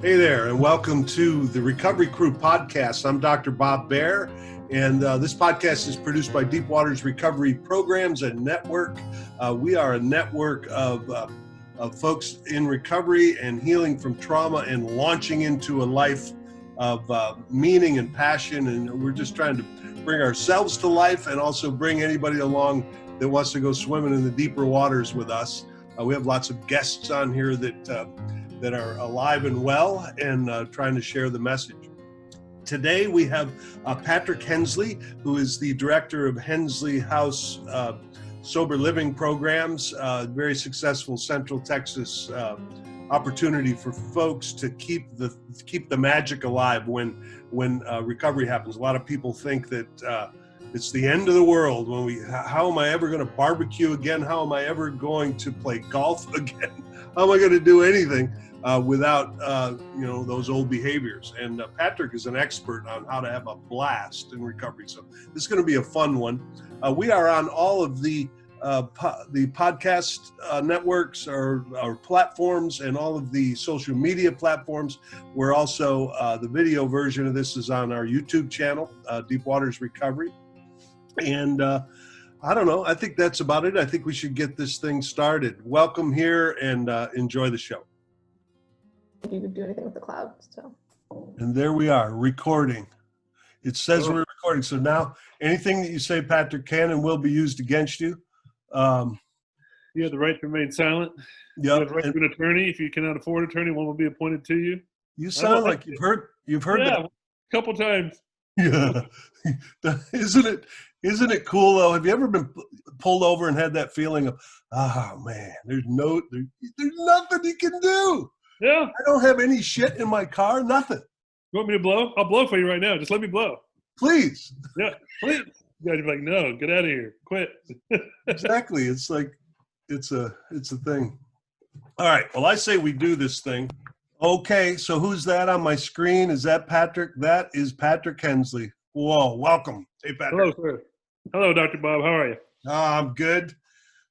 Hey there, and welcome to the Recovery Crew podcast. I'm Dr. Bob Baer, and this podcast is produced by Deep Waters Recovery Programs and Network. We are a network of folks in recovery and healing from trauma and launching into a life of meaning and passion. And we're just trying to bring ourselves to life and also bring anybody along that wants to go swimming in the deeper waters with us. We have lots of guests on here that are alive and well and trying to share the message. Today we have Patrick Hensley, who is the director of Hensley House Sober Living programs, very successful Central Texas opportunity for folks to keep the magic alive when recovery happens. A lot of people think that it's the end of the world when how am I ever going to barbecue again? How am I ever going to play golf again? How am I going to do anything without those old behaviors? And Patrick is an expert on how to have a blast in recovery. So this is going to be a fun one. We are on all of the podcast networks or platforms and all of the social media platforms. We're also the video version of this is on our YouTube channel, Deep Waters Recovery. And I don't know. I think that's about it. I think we should get this thing started. Welcome here and enjoy the show. You could do anything with the cloud. So. And there we are, recording. It says we're recording. So now anything that you say, Patrick, can and will be used against you. You have the right to remain silent. Yep. You have the right to an attorney. If you cannot afford an attorney, one will be appointed to you. You sound like you've heard that. A couple times. Yeah. Isn't it cool though? Have you ever been pulled over and had that feeling of, oh man, there's nothing you can do. Yeah. I don't have any shit in my car, nothing. You want me to blow? I'll blow for you right now. Just let me blow. Please. Yeah, please. You guys are like, no, get out of here. Quit. Exactly. It's like, it's a thing. All right. Well, I say we do this thing. Okay. So who's that on my screen? Is that Patrick? That is Patrick Hensley. Whoa. Welcome. Hey, Patrick. Hello, sir. Hello, Dr. Bob. How are you? I'm good.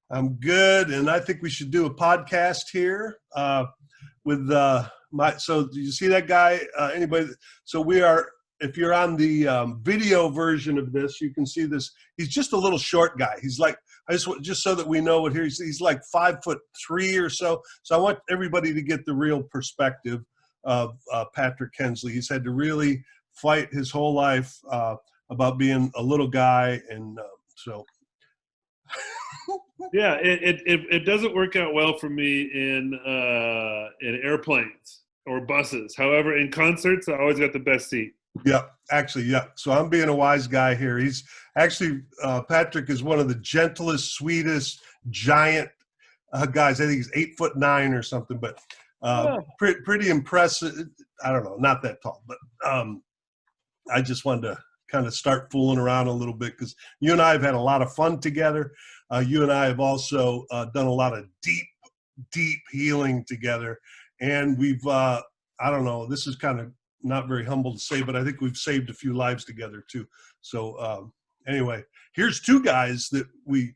And I think we should do a podcast here with so do you see that guy? Anybody? So we are, if you're on the video version of this, you can see this. He's just a little short guy. He's like, just so that we know what he's like 5'3" or so. So I want everybody to get the real perspective of Patrick Hensley. He's had to really fight his whole life about being a little guy. And so. Yeah, it doesn't work out well for me in airplanes or buses. However, in concerts, I always got the best seat. Yeah, actually, yeah. So I'm being a wise guy here. He's actually, Patrick is one of the gentlest, sweetest, giant guys. I think he's 8'9" or something, but pretty impressive. I don't know, not that tall, but I just wanted to kind of start fooling around a little bit because you and I have had a lot of fun together. You and I have also done a lot of deep healing together. And we've, I don't know, this is kind of not very humble to say, but I think we've saved a few lives together too. So anyway, here's two guys that we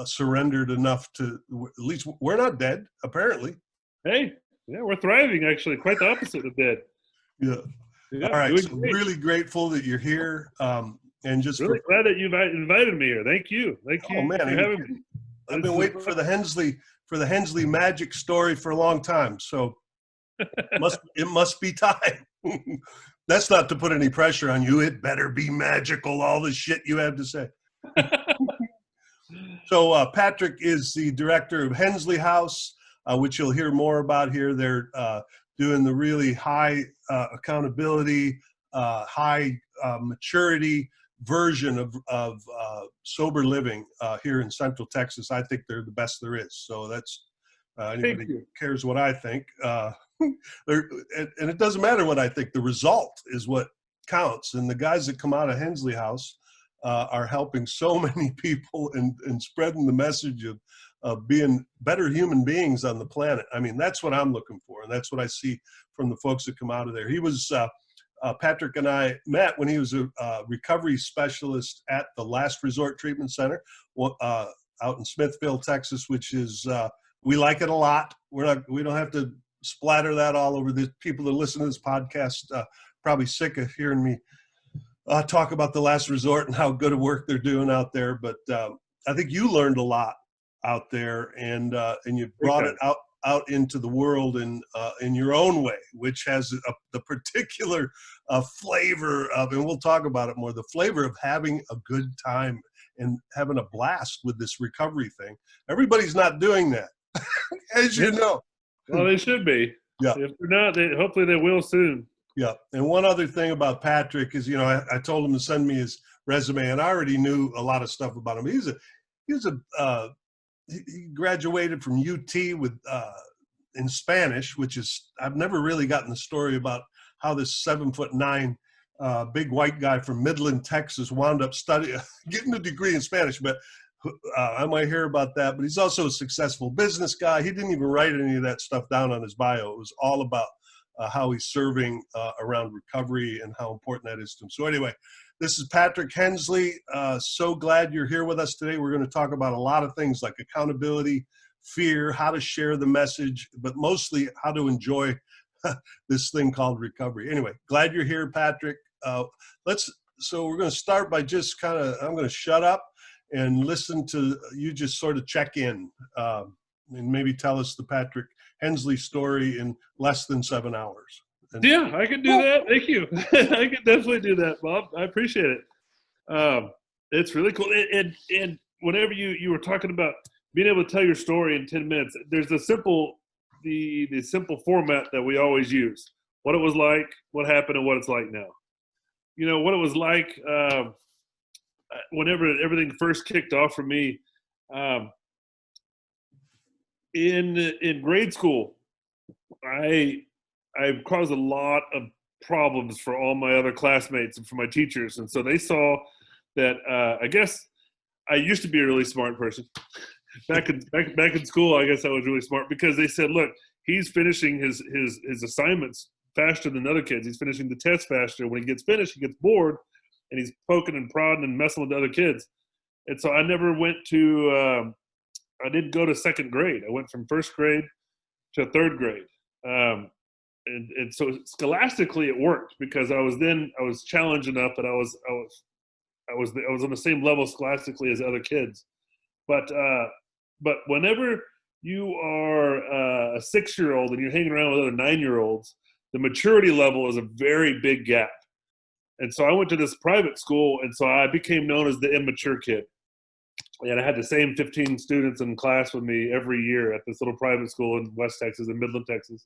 surrendered enough to, at least we're not dead, apparently. Hey, yeah, we're thriving actually, quite the opposite of dead. Yeah. All right, so really grateful that you're here. And just really glad that you invited me here. Thank you. Oh man, for having me. I've been waiting for the Hensley magic story for a long time. So it must be time. That's not to put any pressure on you. It better be magical, all the shit you have to say. So Patrick is the director of Hensley House, which you'll hear more about here. They're doing the really high accountability, high maturity version of sober living here in Central Texas. I think they're the best there is. So that's anybody who cares what I think. And it doesn't matter what I think. The result is what counts. And the guys that come out of Hensley House are helping so many people and spreading the message of being better human beings on the planet. I mean, that's what I'm looking for. And that's what I see from the folks that come out of there. He was Patrick and I met when he was a recovery specialist at the Last Resort Treatment Center out in Smithville, Texas, which is, we like it a lot. We don't have to splatter that all over the people that listen to this podcast. Probably sick of hearing me talk about the last resort and how good of work they're doing out there. But I think you learned a lot out there, and you brought it out into the world in your own way, which has the particular flavor of, and we'll talk about it more, the flavor of having a good time and having a blast with this recovery thing. Everybody's not doing that, as you know. Well, they should be. Yeah. If they're not, hopefully they will soon. Yeah. And one other thing about Patrick is, I told him to send me his resume, and I already knew a lot of stuff about him. He graduated from UT with in Spanish, which is, I've never really gotten the story about how this 7'9" big white guy from Midland, Texas, wound up getting a degree in Spanish. But I might hear about that. But he's also a successful business guy. He didn't even write any of that stuff down on his bio. It was all about how he's serving around recovery and how important that is to him. So anyway, this is Patrick Hensley. So glad you're here with us today. We're going to talk about a lot of things like accountability, fear, how to share the message, but mostly how to enjoy this thing called recovery. Anyway, glad you're here, Patrick. So we're going to start by just I'm going to shut up and listen to you just sort of check in and maybe tell us the Patrick Hensley story in less than 7 hours. Yeah, I can do that. Thank you. I can definitely do that, Bob. I appreciate it. It's really cool. And whenever you were talking about being able to tell your story in 10 minutes, there's the simple format that we always use. What it was like, what happened, and what it's like now. What it was like whenever everything first kicked off for me. In grade school, I caused a lot of problems for all my other classmates and for my teachers. And so they saw that, I guess I used to be a really smart person. Back in school, I guess I was really smart because they said, look, he's finishing his assignments faster than other kids. He's finishing the test faster. When he gets finished, he gets bored and he's poking and prodding and messing with the other kids. And so I never went to, I didn't go to second grade. I went from first grade to third grade. And so scholastically it worked because I was challenged enough that I was on the same level scholastically as other kids. But whenever you are a 6-year-old and you're hanging around with other 9-year-olds, the maturity level is a very big gap. And so I went to this private school, and so I became known as the immature kid. And I had the same 15 students in class with me every year at this little private school in West Texas and Midland, Texas.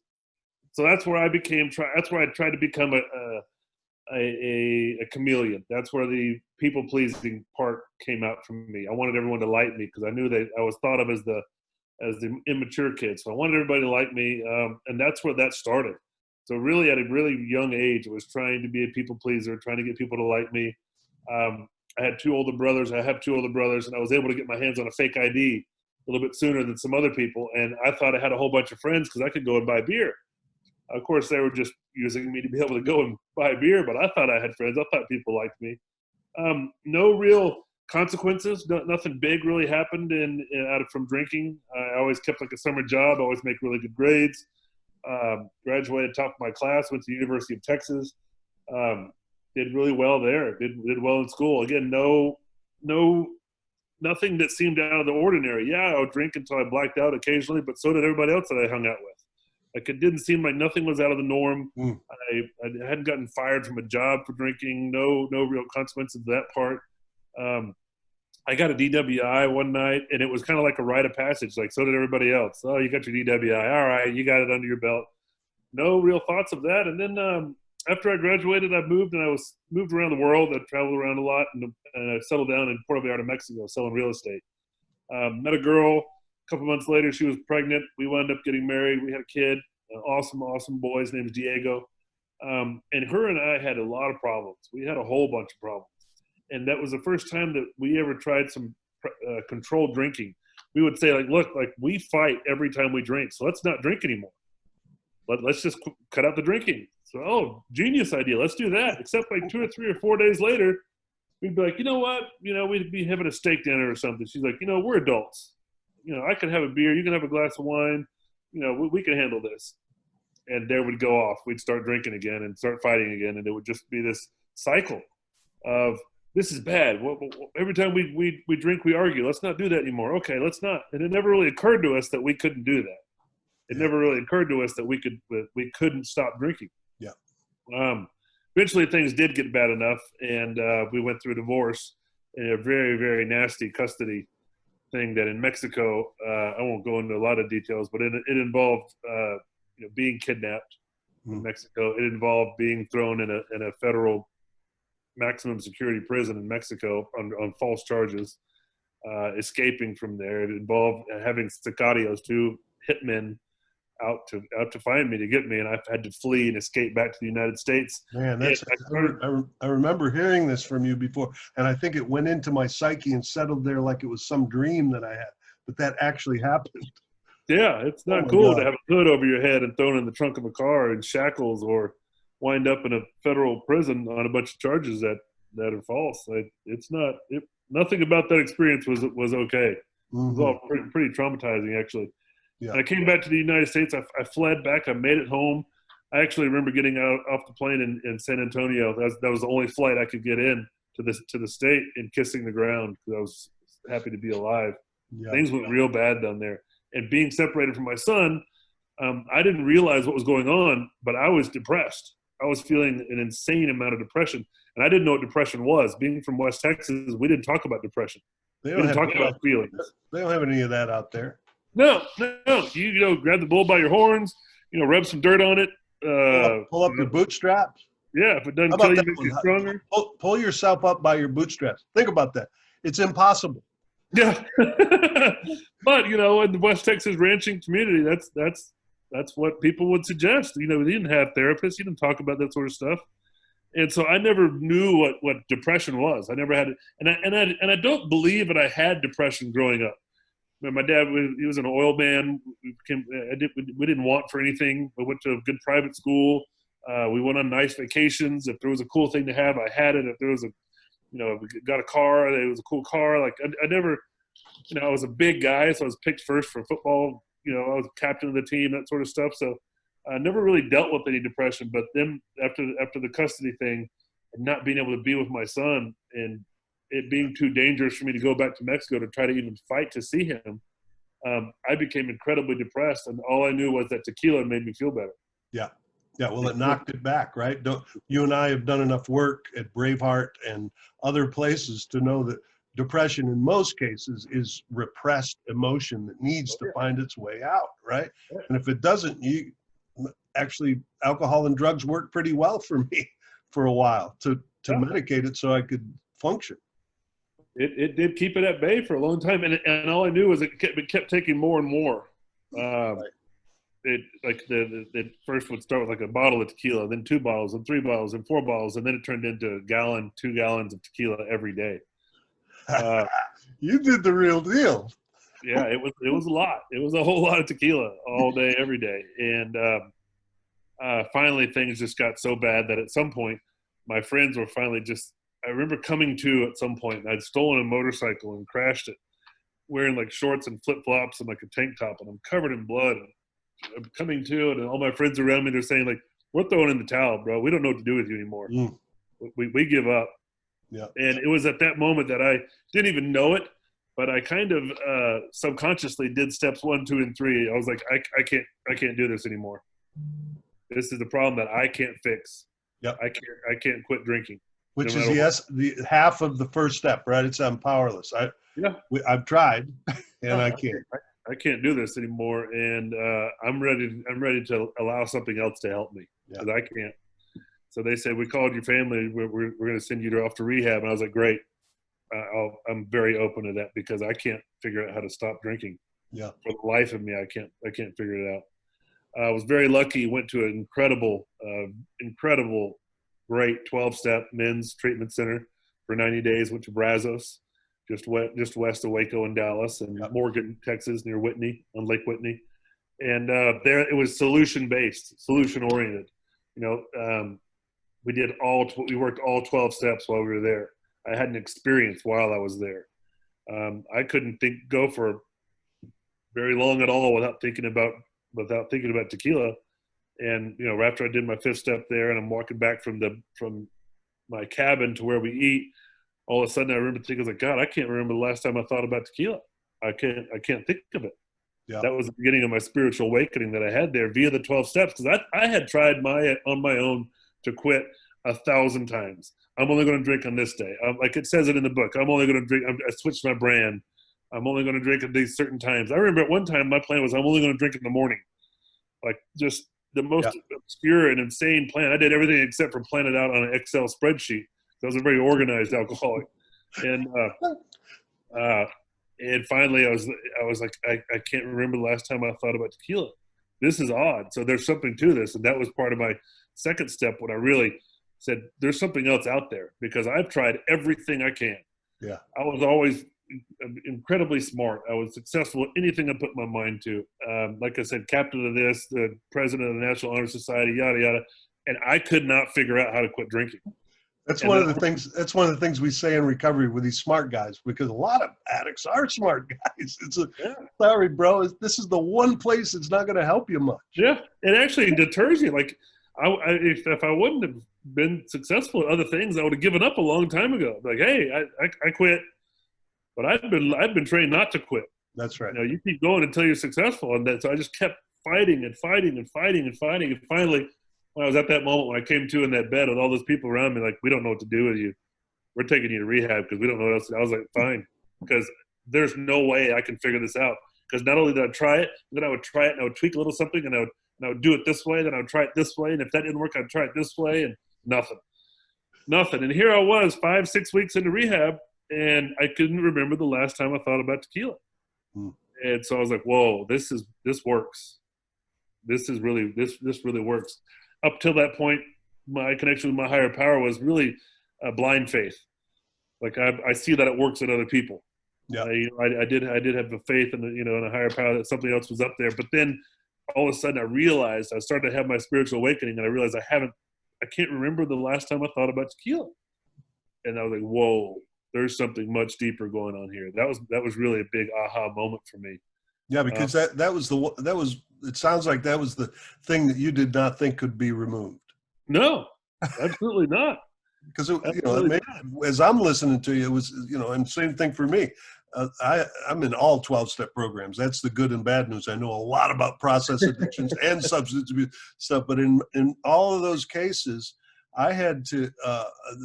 So that's where I tried to become a chameleon. That's where the people pleasing part came out from me. I wanted everyone to like me because I knew that I was thought of as the immature kid. So I wanted everybody to like me, and that's where that started. So really, at a really young age, I was trying to be a people pleaser, trying to get people to like me. I had 2 older brothers. I have 2 older brothers, and I was able to get my hands on a fake ID a little bit sooner than some other people. And I thought I had a whole bunch of friends because I could go and buy beer. Of course, they were just using me to be able to go and buy beer, but I thought I had friends. I thought people liked me. No real consequences. Nothing big really happened from drinking. I always kept like a summer job. I always make really good grades. Graduated top of my class. Went to the University of Texas. Did really well there. Did well in school. Again, nothing that seemed out of the ordinary. Yeah, I would drink until I blacked out occasionally, but so did everybody else that I hung out with. Like it didn't seem like nothing was out of the norm. I hadn't gotten fired from a job for drinking. No real consequences of that part. I got a DWI one night, and it was kind of like a rite of passage. Like so did everybody else. Oh, you got your DWI. All right, you got it under your belt. No real thoughts of that. And then after I graduated, I moved, and I was moved around the world. I traveled around a lot, and I settled down in Puerto Vallarta, Mexico, selling real estate. Met a girl. A couple months later, she was pregnant. We wound up getting married. We had a kid, an awesome boy. His name is Diego. And her and I had a lot of problems. We had a whole bunch of problems. And that was the first time that we ever tried some controlled drinking. We would say, like, look, like we fight every time we drink, so let's not drink anymore. Let's just cut out the drinking. So, oh, genius idea. Let's do that. Except like 2 or 3 or 4 days later, we'd be like, you know what? We'd be having a steak dinner or something. She's like, we're adults. I could have a beer. You can have a glass of wine. We can handle this. and there would go off. We'd start drinking again and start fighting again, and it would just be this cycle of, this is bad. Every time we drink, we argue. Let's not do that anymore. Okay, let's not. And it never really occurred to us that we couldn't do that. It never really occurred to us that we couldn't stop drinking. Yeah. Eventually, things did get bad enough, and we went through a divorce and a very, very nasty custody thing that in Mexico, I won't go into a lot of details, but it involved being kidnapped in Mexico. It involved being thrown in a federal maximum security prison in Mexico on false charges, escaping from there. It involved having sicarios, 2 hitmen, out to find me, to get me, and I've had to flee and escape back to the United States. Man, I remember hearing this from you before, and I think it went into my psyche and settled there like it was some dream that I had, but that actually happened. Yeah, it's not cool to have a hood over your head and thrown in the trunk of a car in shackles, or wind up in a federal prison on a bunch of charges that are false. Nothing about that experience was okay. Mm-hmm. It was all pretty traumatizing, actually. Yeah. And I came back to the United States. I fled back. I made it home. I actually remember getting off the plane in San Antonio. That was the only flight I could get in to the state, and kissing the ground because I was happy to be alive. Yeah. Things went real bad down there. And being separated from my son, I didn't realize what was going on, but I was depressed. I was feeling an insane amount of depression, and I didn't know what depression was. Being from West Texas, we didn't talk about depression. We didn't talk about feelings. They don't have any of that out there. No. You grab the bull by your horns, rub some dirt on it. Pull up your bootstraps. Yeah, if it doesn't kill you, it makes you stronger. Pull yourself up by your bootstraps. Think about that. It's impossible. Yeah. But, in the West Texas ranching community, that's what people would suggest. They didn't have therapists. You didn't talk about that sort of stuff. And so I never knew what depression was. I never had it. And I don't believe that I had depression growing up. My dad, he was an oil man. We didn't want for anything. We went to a good private school. We went on nice vacations. If there was a cool thing to have, I had it. If there was we got a car, it was a cool car. Like I never, I was a big guy, so I was picked first for football. I was captain of the team, that sort of stuff. So I never really dealt with any depression. But then after the custody thing, and not being able to be with my son, and it being too dangerous for me to go back to Mexico to try to even fight to see him, I became incredibly depressed, and all I knew was that tequila made me feel better. Yeah. Well, it knocked it back, right? You and I have done enough work at Braveheart and other places to know that depression in most cases is repressed emotion that needs to find its way out, right? Yeah. And if it doesn't, actually alcohol and drugs worked pretty well for me for a while to medicate it so I could function. It did keep it at bay for a long time, and all I knew was it kept taking more and more. Right. It first would start with like a bottle of tequila, then 2 bottles, and 3 bottles, and 4 bottles, and then it turned into 2 gallons of tequila every day. You did the real deal. Yeah, it was a lot. It was a whole lot of tequila all day, every day, and finally things just got so bad that at some point my friends were finally just. I remember coming to at some point, and I'd stolen a motorcycle and crashed it, wearing like shorts and flip flops and like a tank top, and I'm covered in blood. And I'm coming to, and all my friends around me, they're saying like, "We're throwing in the towel, bro. We don't know what to do with you anymore. We give up." Yeah. And it was at that moment that I didn't even know it, but I kind of subconsciously did steps 1, 2, and 3. I was like, I can't do this anymore. This is the problem that I can't fix. Yeah. I can't quit drinking. Which is the half of the first step, right? It's I'm powerless. I've tried, and I can't. I can't do this anymore, and I'm ready to allow something else to help me because I can't. So they said, we called your family. We're going to send you off to rehab, and I was like, great. I'm very open to that because I can't figure out how to stop drinking. Yeah. For the life of me, I can't figure it out. I was very lucky. Went to an incredible. Great 12-step men's treatment center for 90 days. Went to Brazos, just west of Waco and Dallas, and Morgan, Texas, near Whitney, on Lake Whitney. And there it was solution-based, solution-oriented. We worked all 12 steps while we were there. I had an experience while I was there. I couldn't go for very long at all without thinking about tequila. And, after I did my 5th step there and I'm walking back from my cabin to where we eat, all of a sudden I remember thinking, like, God, I can't remember the last time I thought about tequila. I can't think of it. Yeah. That was the beginning of my spiritual awakening that I had there via the 12 steps. Because I had tried on my own to quit 1,000 times. I'm only going to drink on this day. Like it says it in the book. I'm only going to drink. I switched my brand. I'm only going to drink at these certain times. I remember at one time my plan was I'm only going to drink in the morning. Like just the most obscure and insane plan. I did everything except for plan it out on an Excel spreadsheet. I was a very organized alcoholic. And finally I was like, I can't remember the last time I thought about tequila. This is odd. So there's something to this. And that was part of my second step when I really said, there's something else out there, because I've tried everything I can. Yeah. I was always incredibly smart. I was successful at anything I put my mind to. Like I said, captain of this, the president of the National Honor Society, yada, yada. And I could not figure out how to quit drinking. That's one of the things we say in recovery with these smart guys, because a lot of addicts are smart guys. Sorry, bro, this is the one place that's not going to help you much. Yeah, it actually deters you. Like, if I wouldn't have been successful at other things, I would have given up a long time ago. Like, hey, I quit, but I've been trained not to quit. That's right. You keep going until you're successful, and so I just kept fighting and fighting and fighting and fighting, and finally, when I was at that moment when I came to in that bed with all those people around me, like, we don't know what to do with you. We're taking you to rehab because we don't know what else. I was like, fine, because there's no way I can figure this out. Because not only did I try it, then I would try it and I would tweak a little something and I would do it this way, then I would try it this way, and if that didn't work, I'd try it this way, and nothing. And here I was 5-6 weeks into rehab, and I couldn't remember the last time I thought about tequila. And so I was like, whoa, this works. This really works. Up till that point, my connection with my higher power was really a blind faith. Like I see that it works in other people. Yeah. I did have the faith in a higher power that something else was up there. But then all of a sudden I started to have my spiritual awakening, and I realized I can't remember the last time I thought about tequila. And I was like, whoa, there's something much deeper going on here. That was really a big aha moment for me. Yeah, because it sounds like that was the thing that you did not think could be removed. No, absolutely not. Because as I'm listening to you, it was, and same thing for me. I'm in all 12-step programs. That's the good and bad news. I know a lot about process addictions and substance abuse stuff, but in all of those cases, I had to.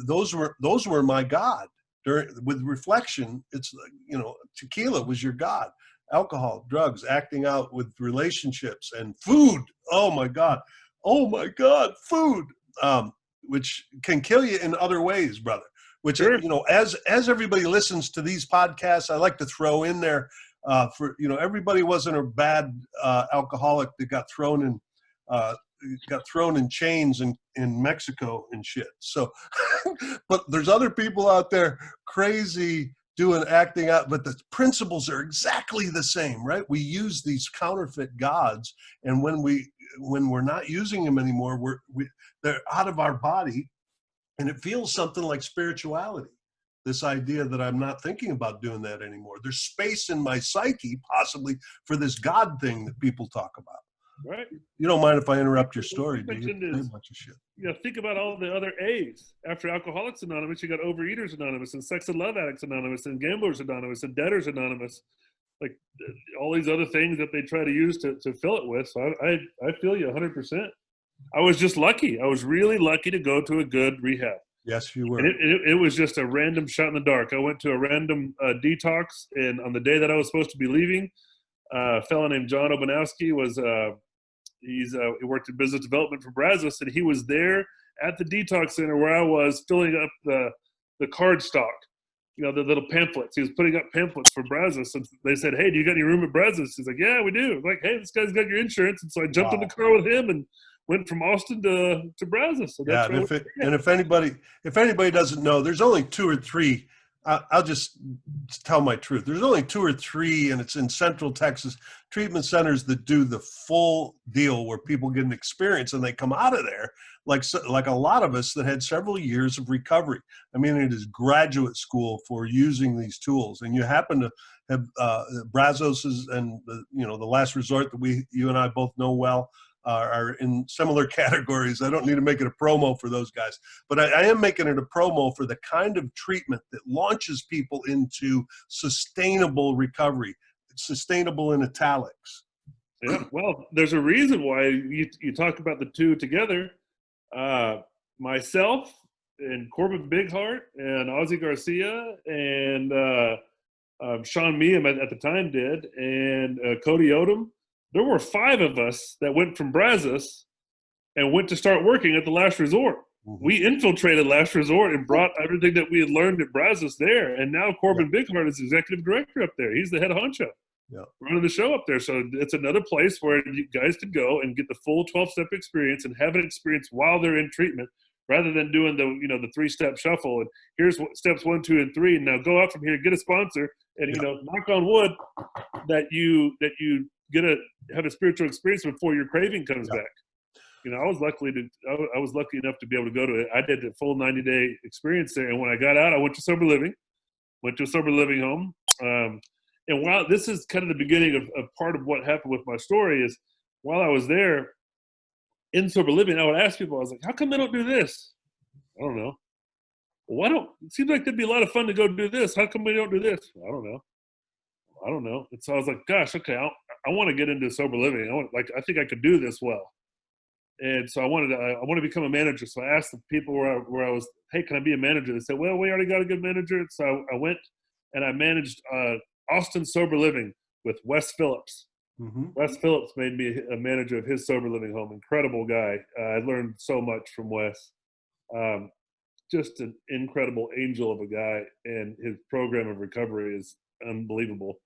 Those were my God. With reflection, it's tequila was your God. Alcohol, drugs, acting out with relationships, and food. Oh my God, food. Which can kill you in other ways, brother. Which, sure. As everybody listens to these podcasts, I like to throw in there, everybody wasn't a bad alcoholic that got thrown in chains in Mexico and shit. So, but there's other people out there crazy acting out, but the principles are exactly the same, right? We use these counterfeit gods, and when we're not using them anymore, they're out of our body, and it feels something like spirituality. This idea that I'm not thinking about doing that anymore. There's space in my psyche, possibly, for this God thing that people talk about. Right. You don't mind if I interrupt your story, do you? A bunch of shit. Think about all the other A's. After Alcoholics Anonymous, you got Overeaters Anonymous, and Sex and Love Addicts Anonymous, and Gamblers Anonymous, and Debtors Anonymous. Like all these other things that they try to use to fill it with. So I feel you 100%. I was just lucky. I was really lucky to go to a good rehab. Yes, you were. And it was just a random shot in the dark. I went to a random detox, and on the day that I was supposed to be leaving, a fellow named John Obanowski was he worked in business development for Brazos, and he was there at the detox center where I was filling up the card stock, the little pamphlets. He was putting up pamphlets for Brazos, and they said, "Hey, do you got any room at Brazos?" He's like, "Yeah, we do." I'm like, "Hey, this guy's got your insurance," and so I jumped in the car with him and went from Austin to Brazos. So that's if anybody doesn't know, there's only 2 or 3. I'll just tell my truth. There's only 2 or 3, and it's in Central Texas, treatment centers that do the full deal where people get an experience and they come out of there like a lot of us that had several years of recovery. I mean, it is graduate school for using these tools, and you happen to have Brazos and the Last Resort that you and I both know well. are in similar categories. I don't need to make it a promo for those guys, but I am making it a promo for the kind of treatment that launches people into sustainable recovery. It's sustainable in italics. Yeah, well, there's a reason why you talk about the two together. Myself and Corbin Bighart and Ozzy Garcia and Sean Meehan at the time did, and Cody Odom. There were 5 of us that went from Brazos and went to start working at the Last Resort. Mm-hmm. We infiltrated Last Resort and brought everything that we had learned at Brazos there. And now Corbin Bighart is executive director up there. He's the head honcho. Yeah. Running the show up there. So it's another place where you guys could go and get the full 12-step experience and have an experience while they're in treatment, rather than doing the 3-step shuffle. And here's steps 1, 2, and 3. And now go out from here, get a sponsor, and knock on wood that you have a spiritual experience before your craving comes back. I was lucky enough to be able to go to it. I did the full 90-day experience there, and when I got out, I went to a sober living home. And while this is kind of the beginning of part of what happened with my story, is while I was there in sober living, I would ask people, I was like, how come they don't do this? I don't know. Well, it seems like it'd be a lot of fun to go do this. How come we don't do this? I don't know. And so I was like, gosh, okay, I want to get into sober living. I think I could do this well. And so I want to become a manager. So I asked the people where I was, hey, can I be a manager? They said, well, we already got a good manager. So I went and I managed Austin Sober Living with Wes Phillips. Mm-hmm. Wes Phillips made me a manager of his sober living home. Incredible guy. I learned so much from Wes. Just an incredible angel of a guy, and his program of recovery is unbelievable.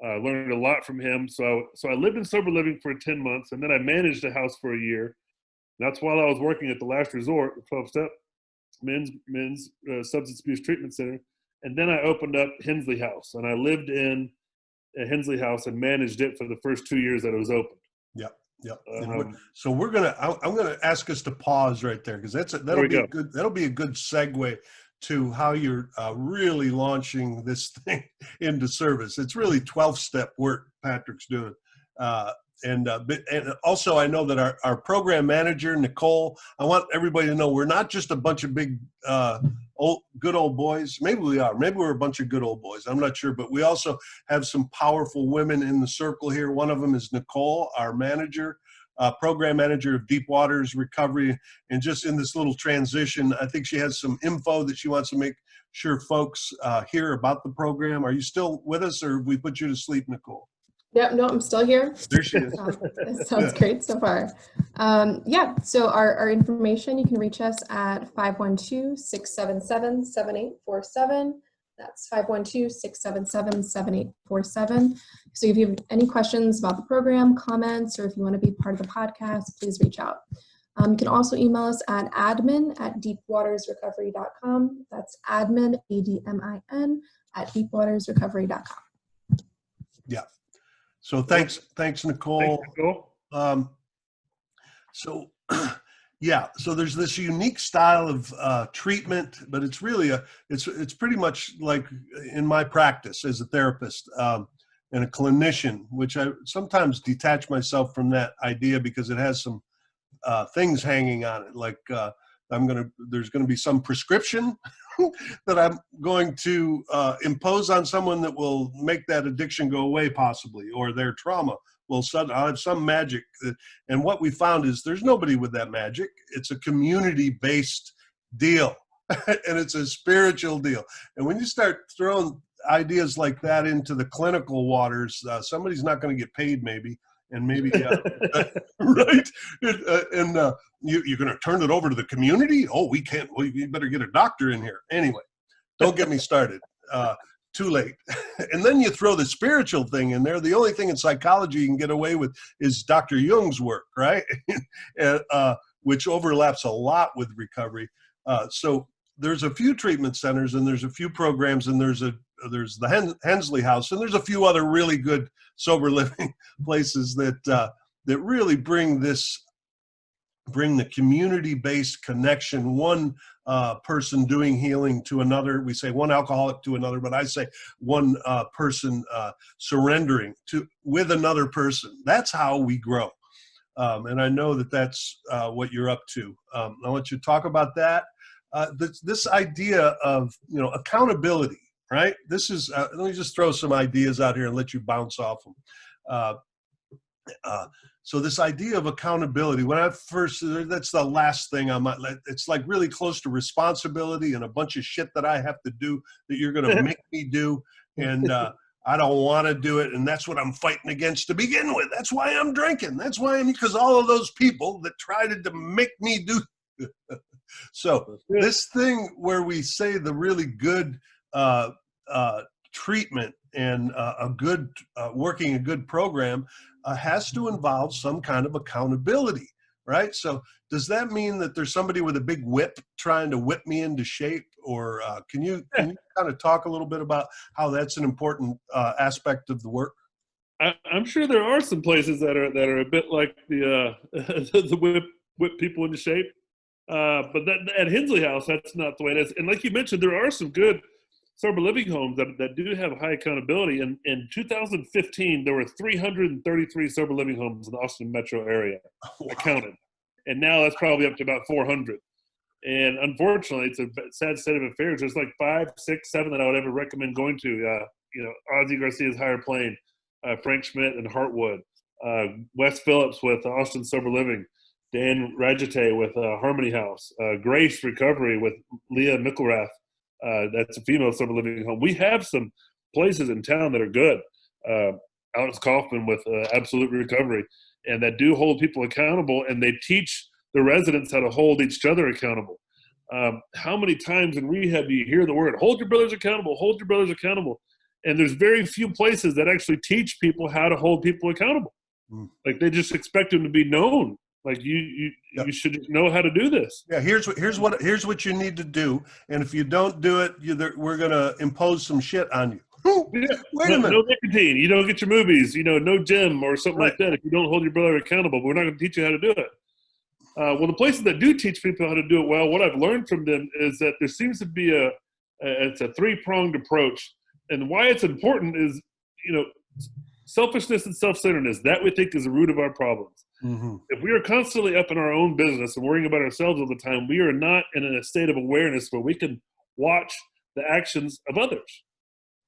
I learned a lot from him. So I lived in sober living for 10 months, and then I managed a house for a year. That's while I was working at the Last Resort, 12-step men's substance abuse treatment center. And then I opened up Hensley House, and I lived in a Hensley House and managed it for the first 2 years that it was open. Yep. So I'm gonna ask us to pause right there, because that'll be a good segue to how you're really launching this thing into service. It's really 12-step work Patrick's doing. And also, I know that our program manager, Nicole, I want everybody to know we're not just a bunch of big, good old boys. Maybe we are. Maybe we're a bunch of good old boys. I'm not sure. But we also have some powerful women in the circle here. One of them is Nicole, our manager, program manager of Deep Waters Recovery. And just in this little transition, I think she has some info that she wants to make sure folks hear about the program. Are you still with us, or have we put you to sleep, Nicole? Yep, no, I'm still here. There she is. It sounds great so far. So our information, you can reach us at 512-677-7847. That's 512-677-7847. So if you have any questions about the program, comments, or if you want to be part of the podcast, please reach out. You can also email us at admin@deepwatersrecovery.com. That's admin, ADMIN, @deepwatersrecovery.com. Yeah. So thanks, Nicole. So there's this unique style of treatment, but it's really it's pretty much like in my practice as a therapist and a clinician, which I sometimes detach myself from that idea because it has some things hanging on it. Like there's going to be some prescription that I'm going to impose on someone that will make that addiction go away, possibly, or their trauma will I'll have some magic. And what we found is there's nobody with that magic. It's a community-based deal, and it's a spiritual deal. And when you start throwing ideas like that into the clinical waters, somebody's not going to get paid, maybe. And maybe, right? And you're going to turn it over to the community? Oh, we can't. Well, you better get a doctor in here. Anyway, don't get me started. Too late. And then you throw the spiritual thing in there. The only thing in psychology you can get away with is Dr. Jung's work, right? Which overlaps a lot with recovery. So there's a few treatment centers, and there's a few programs, and there's the Hensley House, and there's a few other really good sober living places that really bring the community-based connection, one person doing healing to another. We say one alcoholic to another, but I say one person surrendering with another person. That's how we grow. And I know that that's what you're up to. I want you to talk about that. This idea of, accountability, right? This is, let me just throw some ideas out here and let you bounce off them. So this idea of accountability, when I first, that's the last thing I might let, it's like really close to responsibility and a bunch of shit that I have to do that you're going to make me do. And I don't want to do it. And that's what I'm fighting against to begin with. That's why I'm drinking. That's why because all of those people that tried to make me do. So this thing where we say the really good treatment and working a good program has to involve some kind of accountability, right? So does that mean that there's somebody with a big whip trying to whip me into shape? Or can you kind of talk a little bit about how that's an important aspect of the work? I'm sure there are some places that are a bit like the whip people into shape. But at Hensley House, that's not the way it is. And like you mentioned, there are some good sober living homes that do have high accountability. And in 2015, there were 333 sober living homes in the Austin metro area. I counted. And now that's probably up to about 400. And unfortunately, it's a sad state of affairs. There's like 5, 6, 7 that I would ever recommend going to. Ozzie Garcia's Higher Plane, Frank Schmidt and Heartwood, Wes Phillips with Austin Sober Living, Dan Rajate with Harmony House, Grace Recovery with Leah Mickelrath. That's a female sober living home. We have some places in town that are good. Alex Kaufman with Absolute Recovery, and that do hold people accountable, and they teach the residents how to hold each other accountable. How many times in rehab do you hear the word, hold your brothers accountable, hold your brothers accountable? And there's very few places that actually teach people how to hold people accountable. Like they just expect them to be known. Like you should know how to do this. Yeah, here's what you need to do, and if you don't do it, we're gonna impose some shit on you. Wait a minute. No nicotine. You don't get your movies. No gym or something like that. If you don't hold your brother accountable, but we're not going to teach you how to do it. Well, the places that do teach people how to do it well, what I've learned from them is that there seems to be it's a 3-pronged approach, and why it's important is selfishness and self-centeredness. That we think is the root of our problems. Mm-hmm. If we are constantly up in our own business and worrying about ourselves all the time, we are not in a state of awareness where we can watch the actions of others.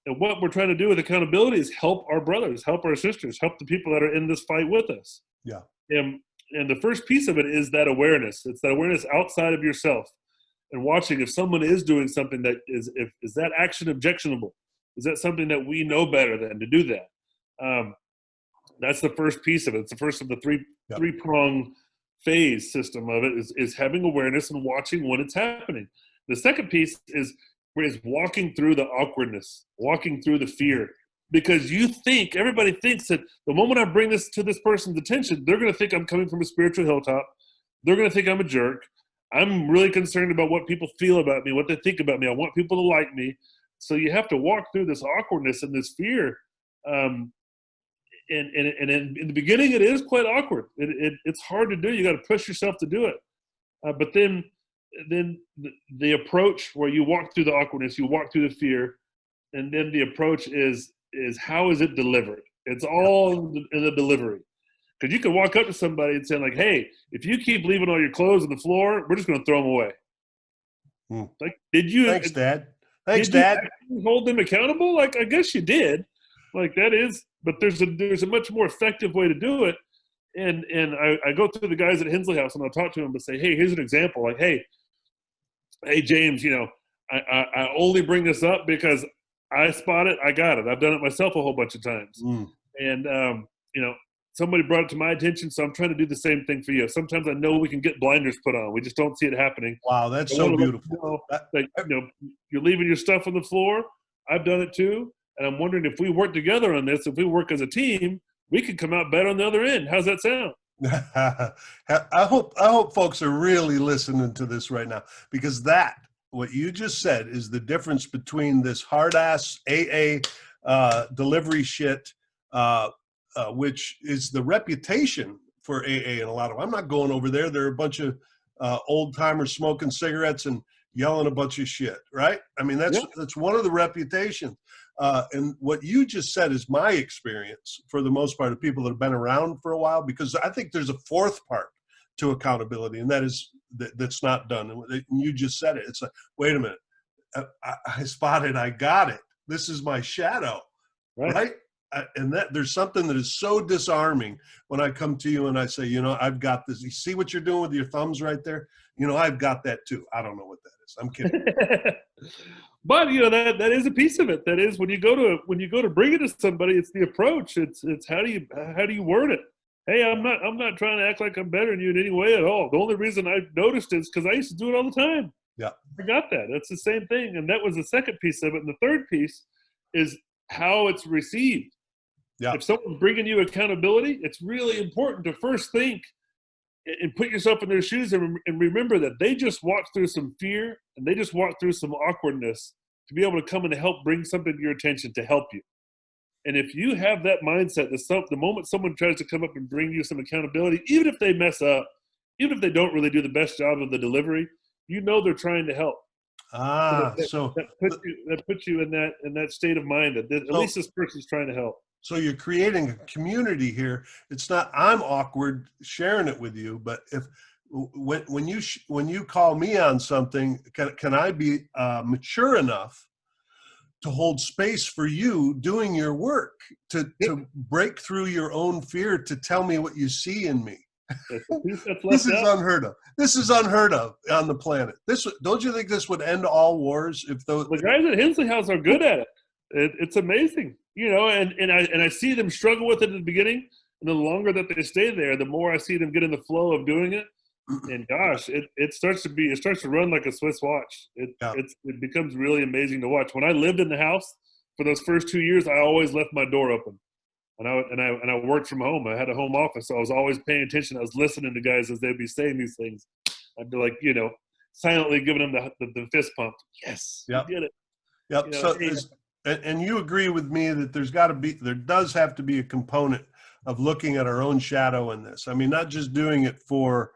And what we're trying to do with accountability is help our brothers, help our sisters, help the people that are in this fight with us. Yeah. And the first piece of it is that awareness. It's that awareness outside of yourself and watching if someone is doing something that is that action objectionable? Is that something that we know better than to do that? That's the first piece of it. It's the first of the three-prong phase system of it is having awareness and watching when it's happening. The second piece is walking through the awkwardness, walking through the fear, because everybody thinks that the moment I bring this to this person's attention, they're going to think I'm coming from a spiritual hilltop. They're going to think I'm a jerk. I'm really concerned about what people feel about me, what they think about me. I want people to like me. So you have to walk through this awkwardness and this fear. And in the beginning, it is quite awkward. It's hard to do. You got to push yourself to do it. But then the approach where you walk through the awkwardness, you walk through the fear, and then the approach is how is it delivered? It's all in the delivery. Because you can walk up to somebody and say like, hey, if you keep leaving all your clothes on the floor, we're just going to throw them away. Like, did you? Thanks, Dad. Thanks, Dad. Hold them accountable? Like, I guess you did. Like that is, but there's a much more effective way to do it. And I go to the guys at Hensley House and I'll talk to them and say, hey, here's an example. Like, hey, James, I only bring this up because I spot it. I got it. I've done it myself a whole bunch of times. And, somebody brought it to my attention, so I'm trying to do the same thing for you. Sometimes I know we can get blinders put on. We just don't see it happening. Wow, that's so beautiful. You're leaving your stuff on the floor. I've done it too. And I'm wondering if we work together on this, if we work as a team, we could come out better on the other end. How's that sound? I hope folks are really listening to this right now, because what you just said is the difference between this hard-ass AA delivery shit, which is the reputation for AA and a lot of them. I'm not going over there. There are a bunch of old-timers smoking cigarettes and yelling a bunch of shit, right? I mean, that's one of the reputations. And what you just said is my experience for the most part of people that have been around for a while, because I think there's a fourth part to accountability, and that is that's not done. And you just said it. It's like, wait a minute, I spotted, I got it. This is my shadow, right? And that there's something that is so disarming when I come to you and I say, I've got this. You see what you're doing with your thumbs right there? I've got that too. I don't know what that is. I'm kidding. But that is a piece of it. That is when you go to bring it to somebody, it's the approach. It's how do you word it? Hey, I'm not trying to act like I'm better than you in any way at all. The only reason I've noticed is because I used to do it all the time. Yeah, I got that. That's the same thing, and that was the second piece of it. And the third piece is how it's received. Yeah. If someone's bringing you accountability, it's really important to first think and put yourself in their shoes and remember that they just walked through some fear and they just walked through some awkwardness to be able to come and help bring something to your attention to help you. And if you have that mindset, the moment someone tries to come up and bring you some accountability, even if they mess up, even if they don't really do the best job of the delivery, they're trying to help. That puts you in that state of mind that at least this person's trying to help. So you're creating a community here. It's not I'm awkward sharing it with you, but when you call me on something, can I be mature enough to hold space for you doing your work, to break through your own fear, to tell me what you see in me? This is unheard of. This is unheard of on the planet. Don't you think this would end all wars if the guys at Hensley House are good at it? It's amazing, and I see them struggle with it at the beginning, and the longer that they stay there, the more I see them get in the flow of doing it. And gosh, it starts to run like a Swiss watch. It becomes really amazing to watch. When I lived in the house for those first 2 years, I always left my door open, and I worked from home. I had a home office, so I was always paying attention. I was listening to guys as they'd be saying these things. I'd be like, silently giving them the fist pump. Yes, you did it. Yep. And you agree with me that there does have to be a component of looking at our own shadow in this. I mean, not just doing it for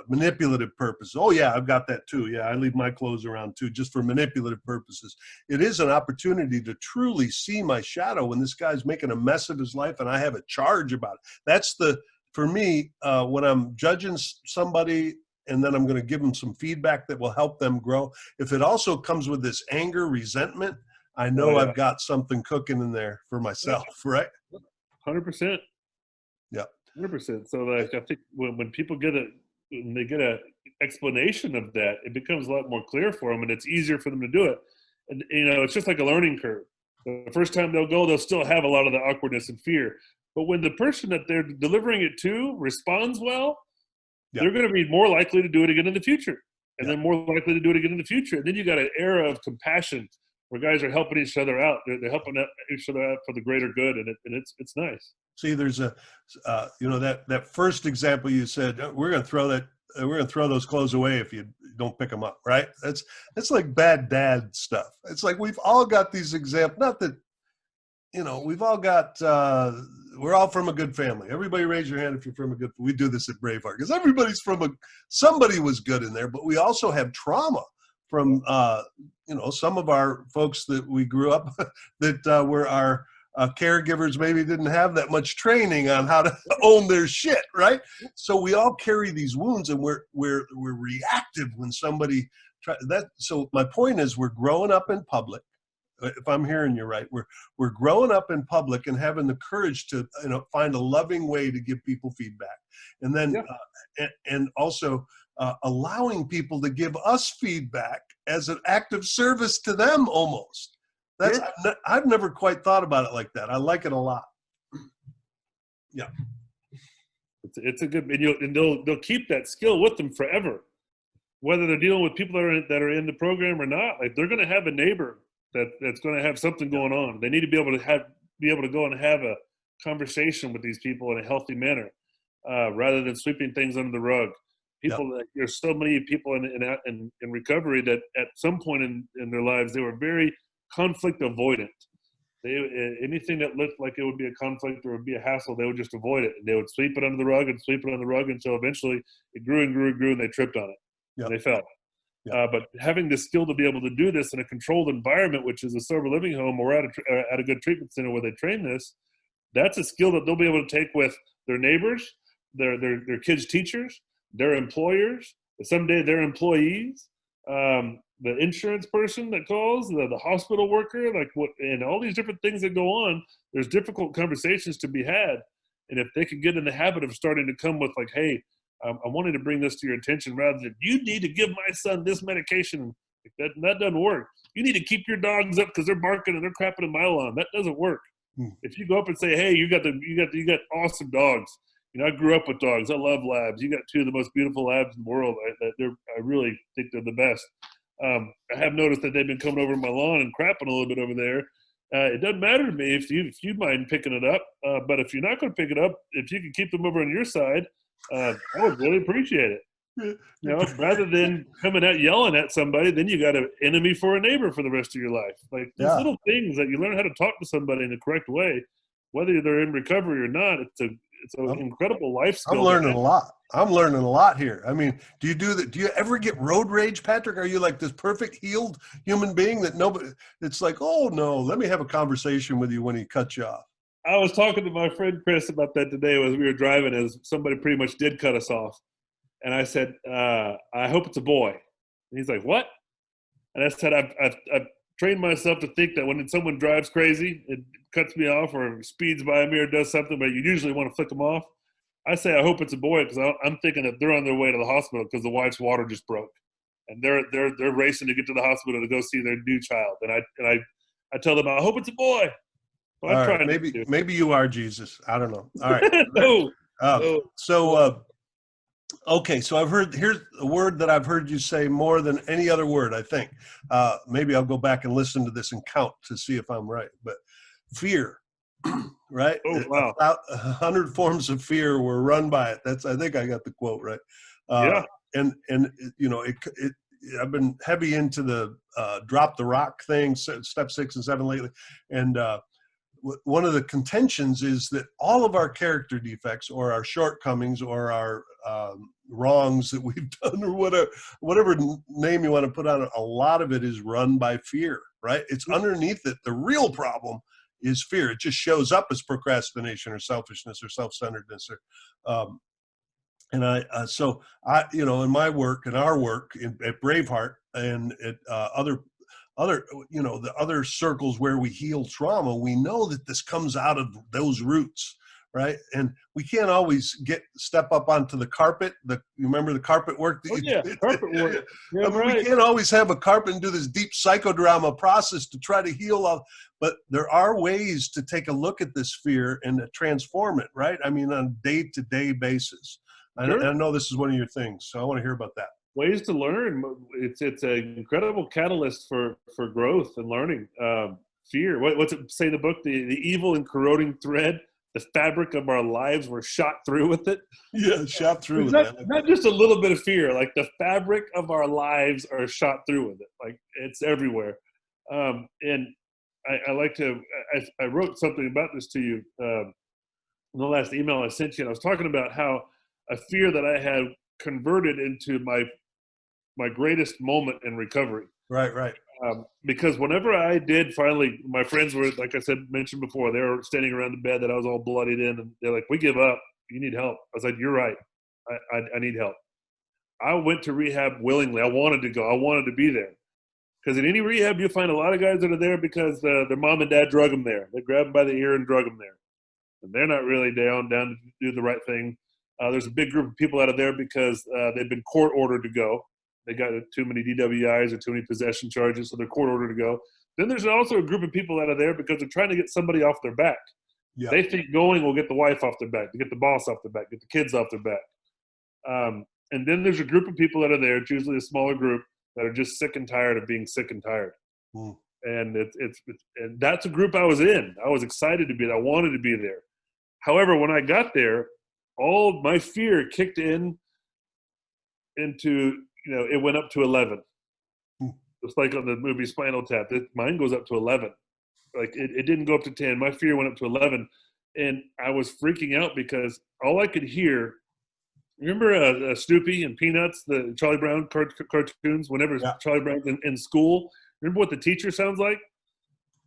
manipulative purposes. Oh yeah, I've got that too. Yeah, I leave my clothes around too, just for manipulative purposes. It is an opportunity to truly see my shadow when this guy's making a mess of his life and I have a charge about it. That's for me, when I'm judging somebody and then I'm going to give them some feedback that will help them grow. If it also comes with this anger, resentment, I know I've got something cooking in there for myself, right? 100%. Yeah. 100%. So I think when people get an explanation of that, it becomes a lot more clear for them, and it's easier for them to do it. And it's just like a learning curve. The first time they'll still have a lot of the awkwardness and fear. But when the person that they're delivering it to responds well, they're going to be more likely to do it again in the future, and they're more likely to do it again in the future. And then you got an era of compassion where guys are helping each other out. They're helping each other out for the greater good, and it's nice. See, there's that first example you said, we're going to throw those clothes away if you don't pick them up, right? That's like bad dad stuff. It's like we've all got these examples. Not that we've all got. We're all from a good family. Everybody raise your hand if you're from a good. We do this at Braveheart because everybody's somebody was good in there, but we also have trauma from some of our folks that we grew up that were our caregivers maybe didn't have that much training on how to own their shit, right? So we all carry these wounds, and we're reactive when somebody that. So my point is, we're growing up in public. If I'm hearing you right, we're growing up in public and having the courage to find a loving way to give people feedback, and then and also allowing people to give us feedback as an act of service to them almost. I've never quite thought about it like that. I like it a lot. Yeah, it's a good, and they'll keep that skill with them forever, whether they're dealing with people that are in the program or not. Like, they're going to have a neighbor that's going to have something going on. They need to be able to go and have a conversation with these people in a healthy manner, rather than sweeping things under the rug. There's so many people in recovery that at some point in their lives, they were very conflict avoidant. Anything that looked like it would be a conflict or would be a hassle, they would just avoid it. And they would sweep it under the rug until eventually it grew and grew and grew, and they tripped on it. And they fell. But having the skill to be able to do this in a controlled environment, which is a sober living home or at a good treatment center where they train this, that's a skill that they'll be able to take with their neighbors, their kids' teachers, their employers, someday their employees, the insurance person that calls, the hospital worker, and all these different things that go on. There's difficult conversations to be had. And if they could get in the habit of starting to come with like, hey, I wanted to bring this to your attention rather than you need to give my son this medication. That doesn't work. You need to keep your dogs up because they're barking and they're crapping in my lawn. That doesn't work. If you go up and say, hey, you got awesome dogs. I grew up with dogs. I love labs. You got two of the most beautiful labs in the world. I really think they're the best. I have noticed that they've been coming over my lawn and crapping a little bit over there. It doesn't matter to me if you mind picking it up. But if you're not going to pick it up, if you can keep them over on your side, I would really appreciate it. Rather than coming out yelling at somebody, then you got an enemy for a neighbor for the rest of your life. Like these little things that you learn how to talk to somebody in the correct way, whether they're in recovery or not. It's an incredible life skill. I'm learning a lot. I'm learning a lot here. I mean, do you do that? Do you ever get road rage, Patrick? Are you like this perfect healed human being that nobody? It's like, oh no, let me have a conversation with you when he cuts you off. I was talking to my friend Chris about that today as we were driving, as somebody pretty much did cut us off. And I said, I hope it's a boy. And he's like, what? And I said, I've trained myself to think that when someone drives crazy, it cuts me off or speeds by me or does something, but you usually want to flick them off. I say, I hope it's a boy because I'm thinking that they're on their way to the hospital because the wife's water just broke. And they're racing to get to the hospital to go see their new child. And I tell them, I hope it's a boy. Well, all right, maybe you are Jesus. I don't know. All right. No. Okay, so here's a word that I've heard you say more than any other word, I think. Maybe I'll go back and listen to this and count to see if I'm right. But fear, right? Oh, wow. 100 forms of fear were run by it. I think I got the quote right. And I've been heavy into the drop the rock thing, step 6 and 7 lately. And one of the contentions is that all of our character defects or our shortcomings or our wrongs that we've done or whatever name you want to put on it, a lot of it is run by fear, right? It's underneath it. The real problem is fear. It just shows up as procrastination or selfishness or self-centeredness. In my work, in our work at Braveheart and at other the other circles where we heal trauma, we know that this comes out of those roots, right? And we can't always step up onto the carpet. You remember the carpet work? Carpet work. Yeah, We can't always have a carpet and do this deep psychodrama process to try to heal. But there are ways to take a look at this fear and to transform it, right? I mean, on a day-to-day basis. Sure. I know this is one of your things, so I want to hear about that. Ways to learn. It's an incredible catalyst for growth and learning. Fear. What's it say in the book? The evil and corroding thread, the fabric of our lives were shot through with it. Yeah, shot through with it. Not just a little bit of fear, like the fabric of our lives are shot through with it. Like it's everywhere. And I like to, I wrote something about this to you in the last email I sent you. And I was talking about how a fear that I had converted into my greatest moment in recovery. Right. Because whenever I did finally, my friends were, like I mentioned before, they were standing around the bed that I was all bloodied in, and they're like, we give up. You need help. I was like, you're right. I need help. I went to rehab willingly. I wanted to go. I wanted to be there. Because in any rehab, you'll find a lot of guys that are there because their mom and dad drug them there. They grab them by the ear and drug them there. And they're not really down to do the right thing. There's a big group of people out of there because they've been court ordered to go. They got too many DWIs or too many possession charges, so they're court ordered to go. Then there's also a group of people out of there because they're trying to get somebody off their back. Yeah. They think going will get the wife off their back, to get the boss off their back, get the kids off their back. And then there's a group of people that are there, it's usually a smaller group, that are just sick and tired of being sick and tired. Mm. And and that's a group I was in. I was excited to be there. I wanted to be there. However, when I got there, all my fear kicked into, it went up to 11. Just like on the movie Spinal Tap, mine goes up to 11. Like it didn't go up to 10. My fear went up to 11. And I was freaking out because all I could hear Remember Snoopy and Peanuts, the Charlie Brown cartoons? Whenever Yeah. Charlie Brown's in school, remember what the teacher sounds like?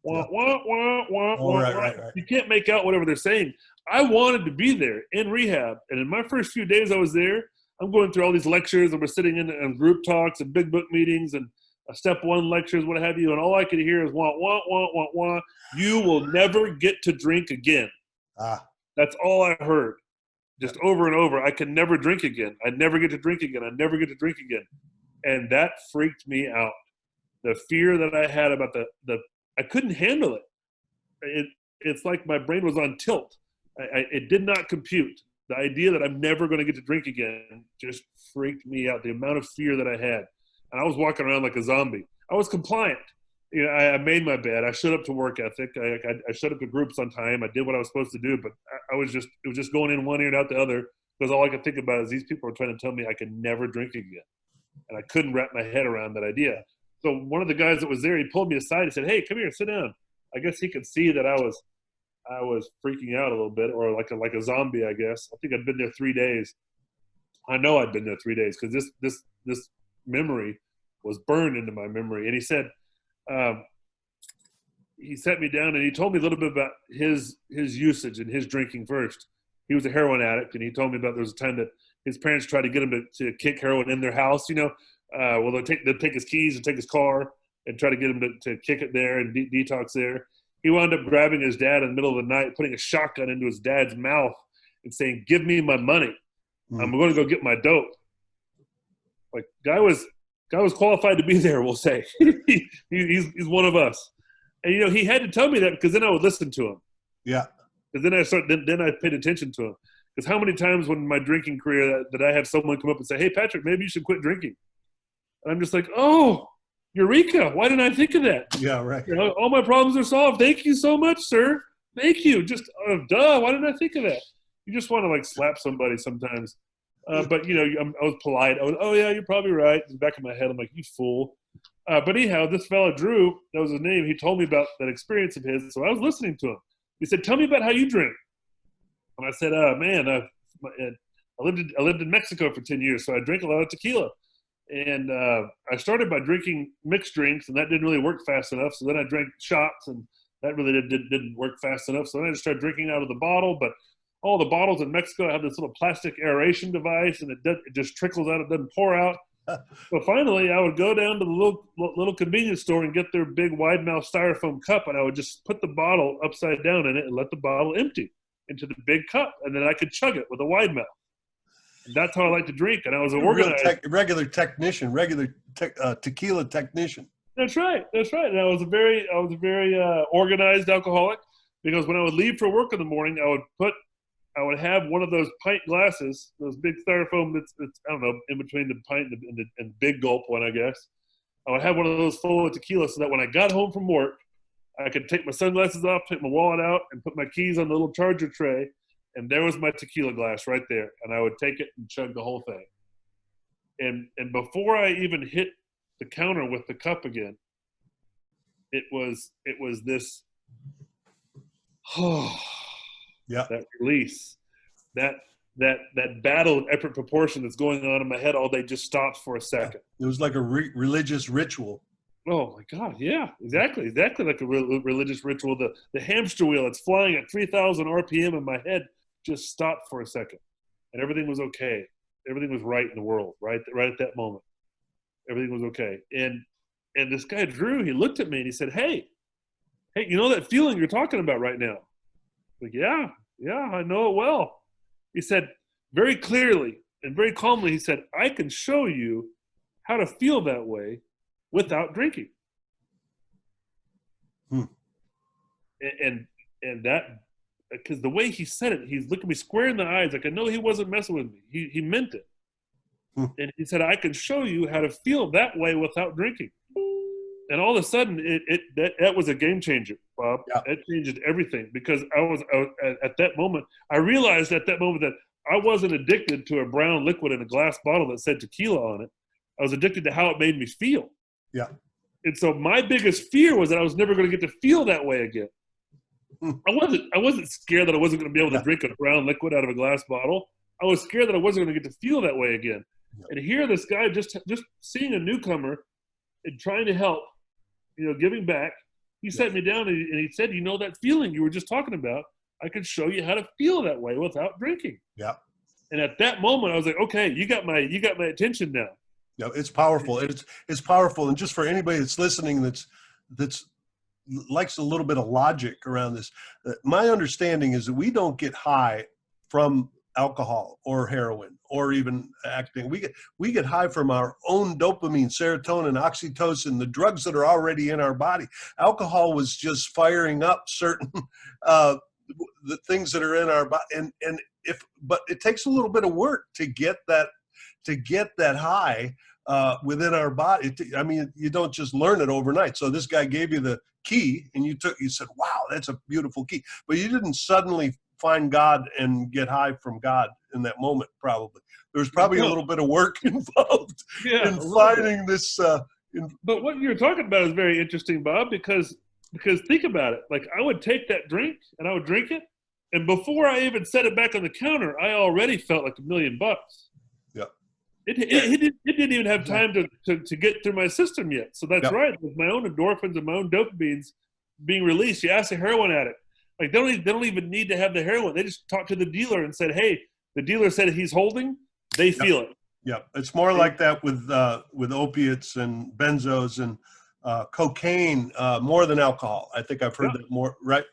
Wah, wah, wah, wah, Oh, wah, right, wah. right. You can't make out whatever they're saying. I wanted to be there in rehab, and in my first few days I was there, I'm going through all these lectures, and we're sitting in group talks and big book meetings and step one lectures, what have you, and all I could hear is wah, wah, wah, wah, wah. You will never get to drink again. That's all I heard. Just over and over. I can never drink again. I'd never get to drink again. I'd never get to drink again. And that freaked me out. The fear that I had about I couldn't handle it. It's like my brain was on tilt. It did not compute. The idea that I'm never going to get to drink again just freaked me out. The amount of fear that I had. And I was walking around like a zombie. I was compliant. You know, I made my bed. I showed up to work ethic. I showed up to groups on time. I did what I was supposed to do, but it was just going in one ear and out the other, because all I could think about is these people are trying to tell me I can never drink again. And I couldn't wrap my head around that idea. So one of the guys that was there, he pulled me aside. He said, "Hey, come here, sit down." I guess he could see that I was freaking out a little bit, or like a zombie, I guess. I think I'd been there 3 days. I know I'd been there 3 days because this memory was burned into my memory. And he said, he sat me down and he told me a little bit about his usage and his drinking first. He was a heroin addict, and he told me about there was a time that his parents tried to get him to kick heroin in their house. You know, well, they'll take his keys and take his car and try to get him to kick it there and detox there. He wound up grabbing his dad in the middle of the night, putting a shotgun into his dad's mouth and saying, "Give me my money. I'm going to go get my dope." Like, guy was qualified to be there, we'll say. he's one of us. And, you know, he had to tell me that because then I would listen to him. Yeah. Because then I paid attention to him. Because how many times when in my drinking career that I have someone come up and say, "Hey, Patrick, maybe you should quit drinking." And I'm just like, "Oh, Eureka. Why didn't I think of that?" Yeah, right. You know, all my problems are solved. Thank you so much, sir. Thank you. Just, duh, why didn't I think of that? You just want to, like, slap somebody sometimes. But, you know, I was polite. "Oh, yeah, you're probably right." In the back of my head, I'm like, "You fool." But anyhow, this fella, Drew, that was his name, he told me about that experience of his. So I was listening to him. He said, "Tell me about how you drink." And I said, "Man, I lived in Mexico for 10 years, so I drank a lot of tequila. And I started by drinking mixed drinks, and that didn't really work fast enough. So then I drank shots, and that really didn't work fast enough. So then I just started drinking out of the bottle. But all the bottles in Mexico have this little plastic aeration device, and it just trickles out. It doesn't pour out. So finally, I would go down to the little convenience store and get their big wide-mouth styrofoam cup, and I would just put the bottle upside down in it and let the bottle empty into the big cup, and then I could chug it with a wide mouth. And that's how I like to drink. And I was regular technician, tequila technician. That's right. And I was a very organized alcoholic, because when I would leave for work in the morning, I would have one of those pint glasses, those big styrofoam that's I don't know, in between the pint and the big gulp one, I guess. I would have one of those full of tequila, so that when I got home from work, I could take my sunglasses off, take my wallet out, and put my keys on the little charger tray, and there was my tequila glass right there. And I would take it and chug the whole thing. And before I even hit the counter with the cup again, it was this, that release, that battle of epic proportion that's going on in my head all day just stopped for a second. It was like a religious ritual. Oh my God! Yeah, exactly like a religious ritual. The hamster wheel that's flying at 3,000 RPM in my head just stopped for a second, and everything was okay. Everything was right in the world, right at that moment. Everything was okay. And this guy Drew, he looked at me and he said, "Hey, you know that feeling you're talking about right now?" Like, yeah, I know it well. He said very clearly and very calmly, he said, "I can show you how to feel that way without drinking." And that, because the way he said it, he's looking me square in the eyes, like I know he wasn't messing with me. He meant it. And he said, "I can show you how to feel that way without drinking." And all of a sudden, that was a game changer, Bob. Yeah. It changed everything, because I was at that moment. I realized at that moment that I wasn't addicted to a brown liquid in a glass bottle that said tequila on it. I was addicted to how it made me feel. Yeah. And so my biggest fear was that I was never going to get to feel that way again. I wasn't scared that I wasn't going to be able to drink a brown liquid out of a glass bottle. I was scared that I wasn't going to get to feel that way again. Yep. And here, this guy just seeing a newcomer and trying to help, giving back. He sat me down and he said, that feeling you were just talking about, I could show you how to feel that way without drinking. Yeah. And at that moment, I was like, okay, you got my attention now. Yeah, it's powerful. It's powerful. And just for anybody that's listening, that's likes a little bit of logic around this, my understanding is that we don't get high from alcohol or heroin or even acting. We get high from our own dopamine, serotonin, oxytocin, the drugs that are already in our body. Alcohol was just firing up certain the things that are in our body, but it takes a little bit of work to get that high within our body. You don't just learn it overnight. So this guy gave you the key, and you said, "Wow, that's a beautiful key," but you didn't suddenly find God and get high from God in that moment. Probably there's probably a little bit of work involved in finding this. But what you're talking about is very interesting, Bob, because think about it. Like, I would take that drink and I would drink it, and before I even set it back on the counter, I already felt like $1 million. Yeah. It didn't even have time to get through my system yet. So that's right. With my own endorphins and my own dopamines being released. You ask a heroin addict, like they don't even need to have the heroin. They just talk to the dealer and said, "Hey, the dealer said he's holding." They feel it. Yeah, it's more like that with opiates and benzos and cocaine more than alcohol. I think I've heard that more, right?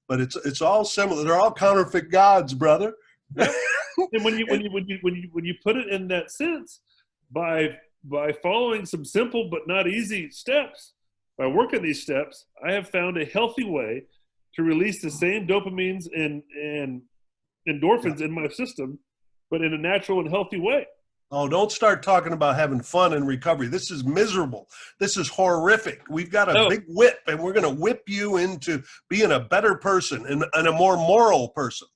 But it's all similar. They're all counterfeit gods, brother. And when you put it in that sense, by following some simple but not easy steps, by working these steps, I have found a healthy way to release the same dopamines and endorphins in my system, but in a natural and healthy way. Oh, don't start talking about having fun in recovery. This is miserable. This is horrific. We've got a big whip, and we're going to whip you into being a better person and a more moral person.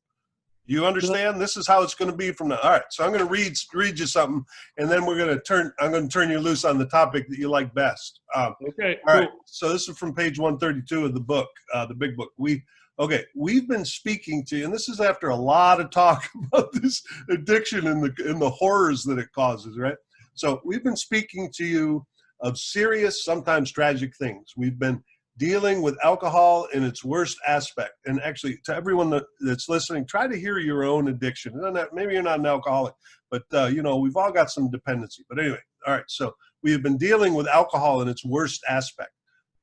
You understand? This is how it's going to be from now. All right. So I'm going to read you something, and then I'm going to turn you loose on the topic that you like best. Okay. All right. So this is from page 132 of the book, the big book. We've been speaking to you, and this is after a lot of talk about this addiction and the horrors that it causes, right? So we've been speaking to you of serious, sometimes tragic things. We've been dealing with alcohol in its worst aspect. And actually, to everyone that's listening, try to hear your own addiction. Maybe you're not an alcoholic, but we've all got some dependency. But anyway, all right. So we have been dealing with alcohol in its worst aspect,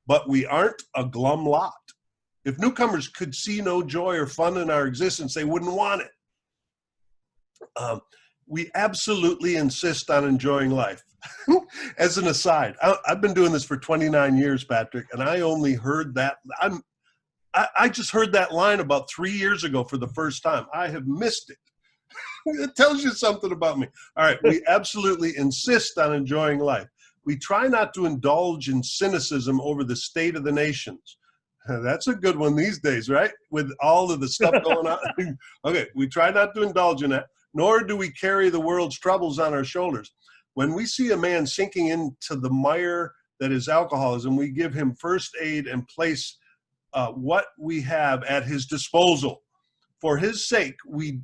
but we aren't a glum lot. If newcomers could see no joy or fun in our existence, they wouldn't want it. We absolutely insist on enjoying life. As an aside, I've been doing this for 29 years, Patrick, and I only heard that. I just heard that line about 3 years ago for the first time. I have missed it. It tells you something about me. All right, we absolutely insist on enjoying life. We try not to indulge in cynicism over the state of the nations. That's a good one these days, right? With all of the stuff going on. Okay, we try not to indulge in that, nor do we carry the world's troubles on our shoulders. When we see a man sinking into the mire that is alcoholism, we give him first aid and place what we have at his disposal. For his sake, we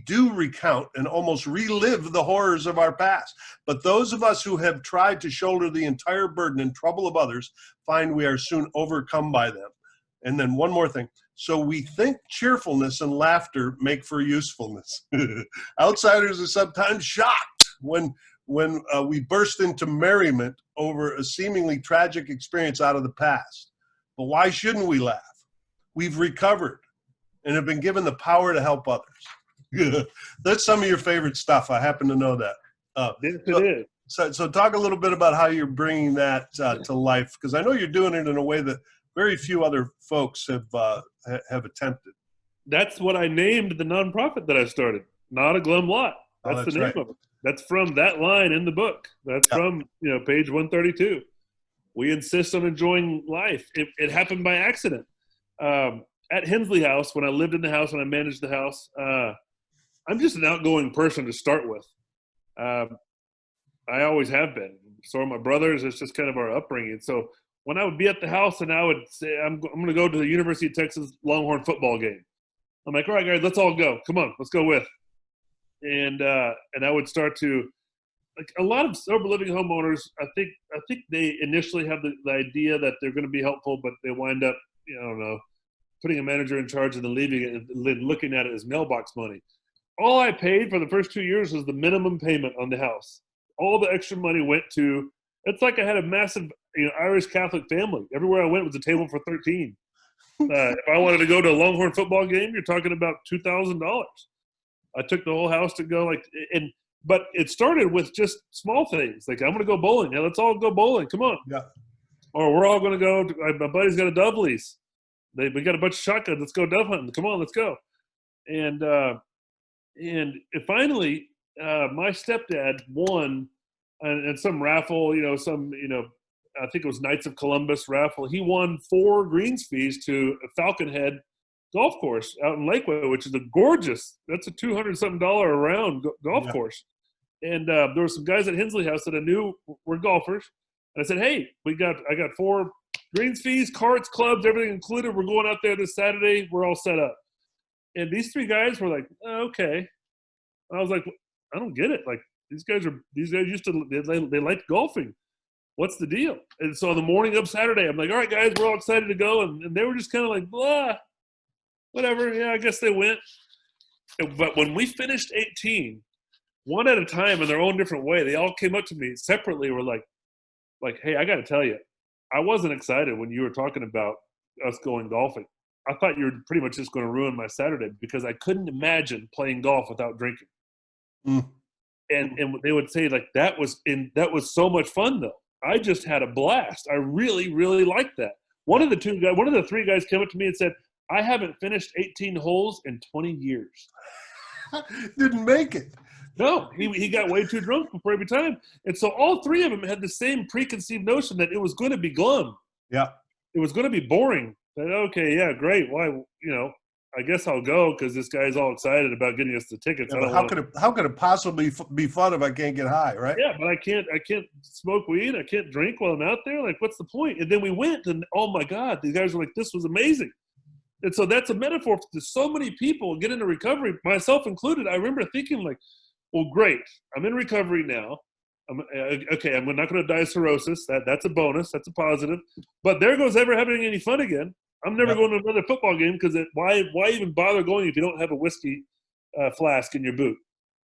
do recount and almost relive the horrors of our past. But those of us who have tried to shoulder the entire burden and trouble of others find we are soon overcome by them. And then one more thing. So we think cheerfulness and laughter make for usefulness. Outsiders are sometimes shocked when we burst into merriment over a seemingly tragic experience out of the past. But why shouldn't we laugh? We've recovered and have been given the power to help others. That's some of your favorite stuff. I happen to know that. Yes, it is. So talk a little bit about how you're bringing that to life, because I know you're doing it in a way that very few other folks have attempted. That's what I named the nonprofit that I started. Not a Glum Lot. That's the name of it. That's from that line in the book. That's from page 132. We insist on enjoying life. It happened by accident. At Hensley House, when I lived in the house and I managed the house, I'm just an outgoing person to start with. I always have been. So are my brothers. It's just kind of our upbringing. So when I would be at the house and I would say, I'm going to go to the University of Texas Longhorn football game. I'm like, all right, guys, let's all go. Come on, let's go with. and I would start to, like, a lot of sober living homeowners, I think they initially have the idea that they're going to be helpful, but they wind up, I don't know, putting a manager in charge and then leaving it and looking at it as mailbox money. All I paid for the first 2 years was the minimum payment on the house. All the extra money went to, it's like I had a massive, Irish Catholic family. Everywhere I went was a table for 13. If I wanted to go to a Longhorn football game, you're talking about $2,000. I took the whole house to go, but it started with just small things. Like, I'm going to go bowling. Yeah, let's all go bowling. Come on. Yeah. Or we're all going to go. My buddy's got a dove lease. We got a bunch of shotguns. Let's go dove hunting. Come on, let's go. And finally, my stepdad won and some raffle, I think it was Knights of Columbus raffle. He won 4 greens fees to a Falcon Head golf course out in Lakeway, which is that's a $200-something a round golf course. And there were some guys at Hensley House that I knew were golfers. And I said, hey, I got 4 greens fees, carts, clubs, everything included. We're going out there this Saturday. We're all set up. And these 3 guys were like, oh, okay. I was like, I don't get it. Like, these guys used to, they liked golfing. What's the deal? And so on the morning of Saturday, I'm like, all right, guys, we're all excited to go. And they were just kind of like, blah, whatever. Yeah, I guess they went. But when we finished 18, one at a time in their own different way, they all came up to me separately. Were like, hey, I got to tell you, I wasn't excited when you were talking about us going golfing. I thought you were pretty much just going to ruin my Saturday because I couldn't imagine playing golf without drinking. Mm. And they would say, like, that was so much fun though. I just had a blast. I really, really liked that. One of the 3 guys came up to me and said, I haven't finished 18 holes in 20 years. Didn't make it. No, he got way too drunk before every time. And so all 3 of them had the same preconceived notion that it was going to be glum. Yeah. It was going to be boring. That, okay, yeah, great. Why, I guess I'll go because this guy's all excited about getting us the tickets. Yeah, how could it possibly be fun if I can't get high, right? Yeah, but I can't smoke weed. I can't drink while I'm out there. Like, what's the point? And then we went, and oh my God, these guys were like, this was amazing. And so that's a metaphor to so many people get into recovery, myself included. I remember thinking, like, well, great, I'm in recovery now. I'm not going to die of cirrhosis. That's a bonus. That's a positive. But there goes ever having any fun again. I'm never going to another football game because why even bother going if you don't have a whiskey flask in your boot?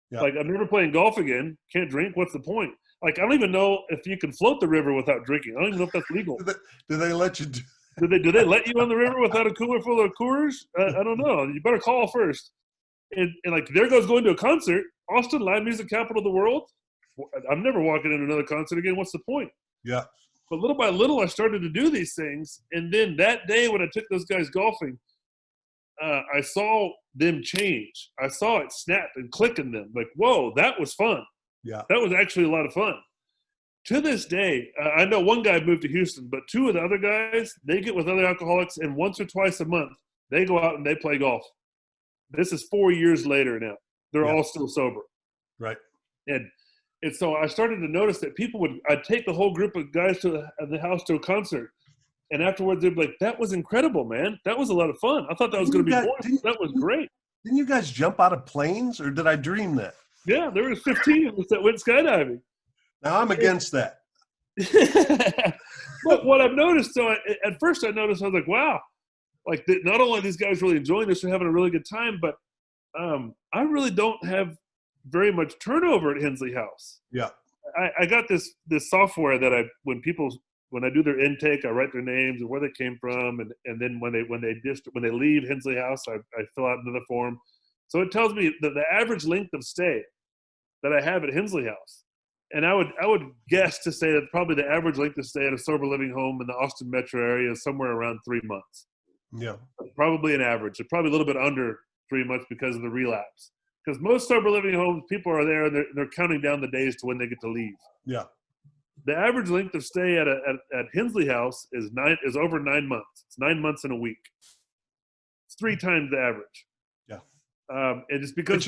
Yeah. Like, I'm never playing golf again. Can't drink. What's the point? Like, I don't even know if you can float the river without drinking. I don't even know if that's legal. Do they let you do? Do they let you on the river without a cooler full of Coors? I don't know. You better call first. And like, there goes going to a concert. Austin, live music capital of the world. I'm never walking in another concert again. What's the point? Yeah. But little by little, I started to do these things. And then that day when I took those guys golfing, I saw them change. I saw it snap and click in them. Like, whoa, that was fun. Yeah. That was actually a lot of fun. To this day, I know one guy moved to Houston, but 2 of the other guys, they get with other alcoholics, and once or twice a month, they go out and they play golf. This is 4 years later now. They're all still sober. Right. And so I started to notice that I'd take the whole group of guys to the house to a concert. And afterwards, they'd be like, that was incredible, man. That was a lot of fun. I thought that was going to be boring. That was great. Didn't you guys jump out of planes, or did I dream that? Yeah, there was 15 of us that went skydiving. Now, I'm against that. But what I've noticed, at first I noticed, I was like, wow. Like, not only are these guys really enjoying this, they're having a really good time, but I really don't have very much turnover at Hensley House. Yeah. I got this software that when I do their intake, I write their names and where they came from, and then when they leave Hensley House, I fill out another form. So it tells me the average length of stay that I have at Hensley House. And I would guess to say that probably the average length of stay at a sober living home in the Austin metro area is somewhere around 3 months. Yeah. Probably an average. It's probably a little bit under 3 months because of the relapse. Because most sober living homes, people are there and they're counting down the days to when they get to leave. Yeah. The average length of stay at Hensley House is over 9 months. It's 9 months in a week. It's 3 times the average. Yeah. And it's because which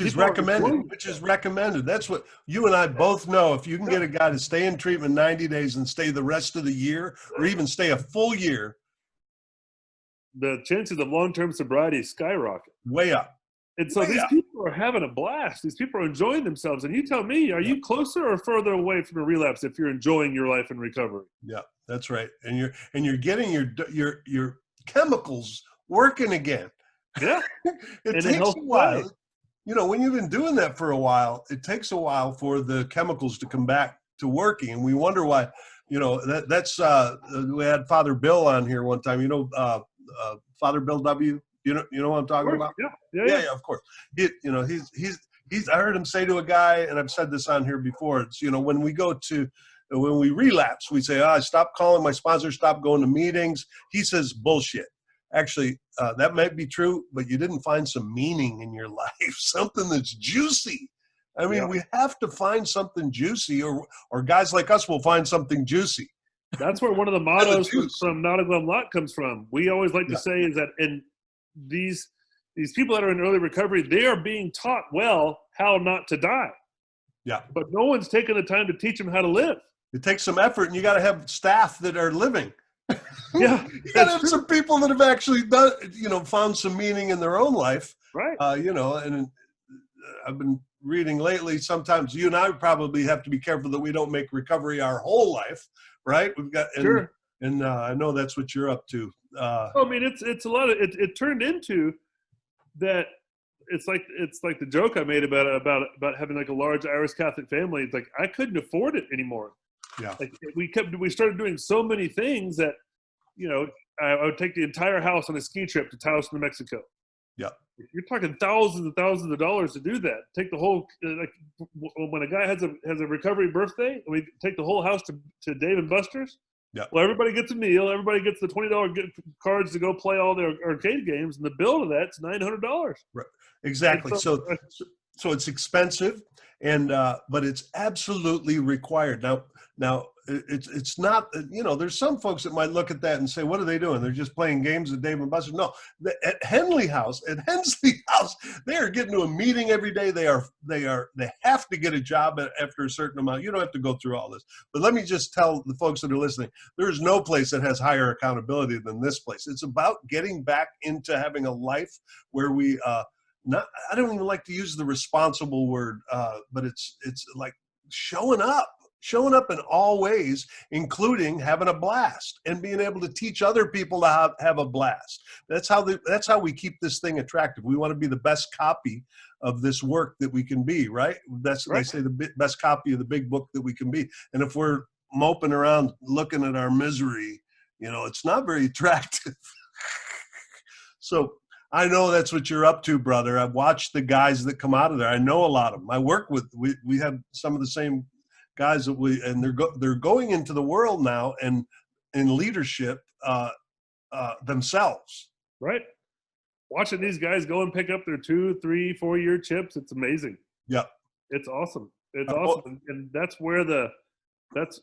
is recommended. That's what you and I both know. If you can get a guy to stay in treatment 90 days and stay the rest of the year, or even stay a full year, the chances of long-term sobriety skyrocket. Way up. And so these people are having a blast. These people are enjoying themselves. And you tell me, are you closer or further away from a relapse if you're enjoying your life in recovery? Yeah, that's right. And you're getting your chemicals working again. Yeah. It takes a while. Way. You know, when you've been doing that for a while, it takes a while for the chemicals to come back to working. And we wonder why, you know, that's we had Father Bill on here one time, you know, Father Bill W. You know what I'm talking about? Yeah, of course. He's I heard him say to a guy, and I've said this on here before, it's, you know, when we relapse, we say, I stopped calling my sponsor, stop going to meetings. He says, bullshit. Actually, that might be true, but you didn't find some meaning in your life, something that's juicy. I mean, we have to find something juicy, or guys like us will find something juicy. That's where one of the mottos from Not a Glum Lot comes from. We always like to say is that in these people that are in early recovery, they are being taught well how not to die. Yeah. But no one's taking the time to teach them how to live. It takes some effort, and you got to have staff that are living. Yeah. You got to have some people that have actually done, you know, found some meaning in their own life. Right. You know, and I've been reading lately, sometimes you and I probably have to be careful that we don't make recovery our whole life, right? We've got, and I know that's what you're up to. I mean, it's a lot of it turned into that. It's like the joke I made about having like a large Irish Catholic family. It's like I couldn't afford it anymore. Yeah. Like we started doing so many things that, you know, I would take the entire house on a ski trip to Taos, New Mexico. Yeah. You're talking thousands and thousands of dollars to do that. Take the whole, like when a guy has a recovery birthday, we take the whole house to Dave and Buster's. Yeah. Well, everybody gets a meal. Everybody gets the $20 gift cards to go play all their arcade games, and the bill to that's $900. Right. Exactly. So it's expensive, and but it's absolutely required. Now it's not, you know, there's some folks that might look at that and say, what are they doing? They're just playing games with Dave and Buster. No, at Hensley House, they are getting to a meeting every day. They have to get a job after a certain amount. You don't have to go through all this, but let me just tell the folks that are listening, there's no place that has higher accountability than this place. It's about getting back into having a life where we, I don't even like to use the responsible word, but it's like showing up in all ways, including having a blast and being able to teach other people to have a blast. That's how we keep this thing attractive. We want to be the best copy of this work that we can be, right? That's right. They say the best copy of the big book that we can be. And if we're moping around looking at our misery, you know, it's not very attractive. So I know that's what you're up to, brother. I've watched the guys that come out of there. I know a lot of them. I work with, we have some of the same guys that they're going into the world now and in leadership themselves. Right. Watching these guys go and pick up their 2, 3, 4 year chips. It's amazing. Yeah. It's awesome. It's awesome. And that's where that's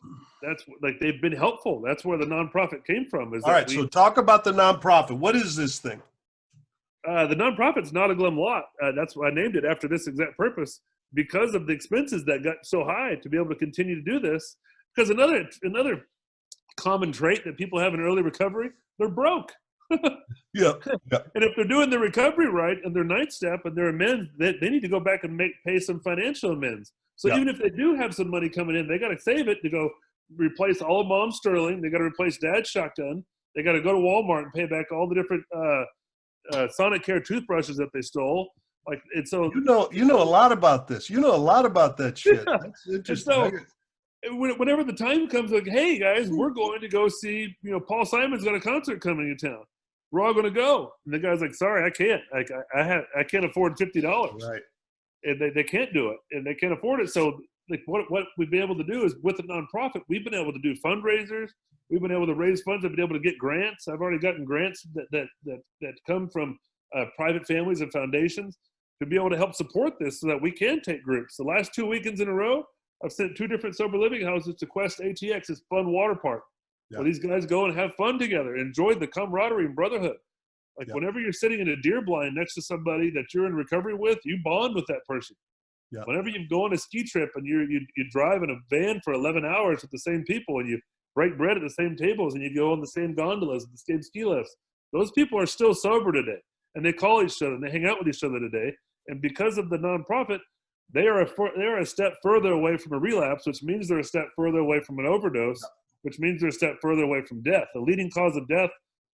like they've been helpful. That's where the nonprofit came from. All right. So talk about the nonprofit. What is this thing? The nonprofit's Not a Glum Lot. That's why I named it after this exact purpose, because of the expenses that got so high to be able to continue to do this. Because another common trait that people have in early recovery, they're broke. Yeah. And if they're doing the recovery right and their ninth step and their amends, they need to go back and pay some financial amends. So even if they do have some money coming in, they got to save it to go replace all of Mom's Sterling. They got to replace Dad's shotgun. They got to go to Walmart and pay back all the different Sonic Care toothbrushes that they stole. Like, it's so you know a lot about this. You know a lot about that shit. Yeah. That's interesting. So whenever the time comes, like, hey guys, we're going to go see, you know, Paul Simon's got a concert coming in town. We're all going to go. And the guy's like, sorry, I can't. Like, I can't afford $50. Right. And they can't do it, and they can't afford it. So like what we've been able to do is, with a nonprofit, we've been able to do fundraisers. We've been able to raise funds. I've been able to get grants. I've already gotten grants that come from private families and foundations to be able to help support this so that we can take groups. The last 2 weekends in a row, I've sent 2 different sober living houses to Quest ATX, this fun water park. Yeah. Where these guys go and have fun together, enjoy the camaraderie and brotherhood. Like, whenever you're sitting in a deer blind next to somebody that you're in recovery with, you bond with that person. Yeah. Whenever you go on a ski trip and you drive in a van for 11 hours with the same people, and you break bread at the same tables, and you go on the same gondolas, the same ski lifts, those people are still sober today. and they call each other and they hang out with each other today. And because of the nonprofit, they are a step further away from a relapse, which means they're a step further away from an overdose, which means they're a step further away from death. The leading cause of death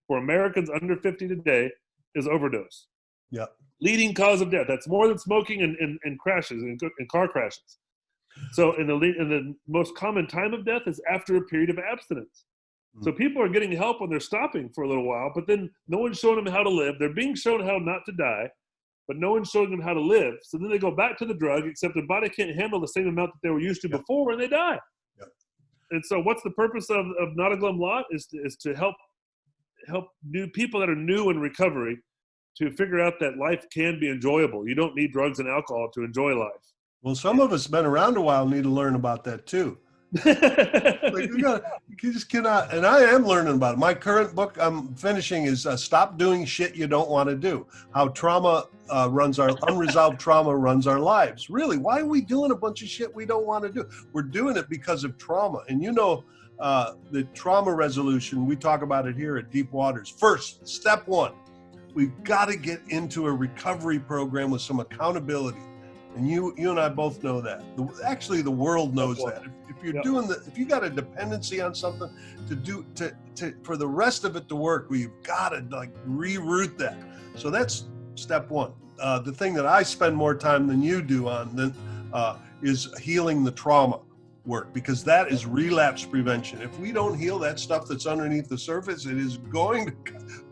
for Americans under 50 today is overdose. Yeah. Leading cause of death. That's more than smoking and crashes and car crashes. So in the most common time of death is after a period of abstinence. So people are getting help when they're stopping for a little while, but then no one's showing them how to live. They're being shown how not to die, but no one's showing them how to live. So then they go back to the drug, except their body can't handle the same amount that they were used to before, and they die. Yep. And so what's the purpose of Not a Glum Lot is to help new people that are new in recovery to figure out that life can be enjoyable. You don't need drugs and alcohol to enjoy life. Well, some of us been around a while need to learn about that too. Like you just cannot, and I am learning about it. My current book I'm finishing is Stop Doing Shit You Don't Want to Do, how trauma unresolved trauma runs our lives. Really, why are we doing a bunch of shit we don't want to do? We're doing it because of trauma. And the trauma resolution, we talk about it here at Deep Waters. First, step one, we've got to get into a recovery program with some accountability. And you and I both know that. Actually, the world knows that. If you're if you got a dependency on something for the rest of it to work, we've got to reroute that. So that's step one. The thing that I spend more time than you do on is healing the trauma work, because that is relapse prevention. If we don't heal that stuff that's underneath the surface, it is going to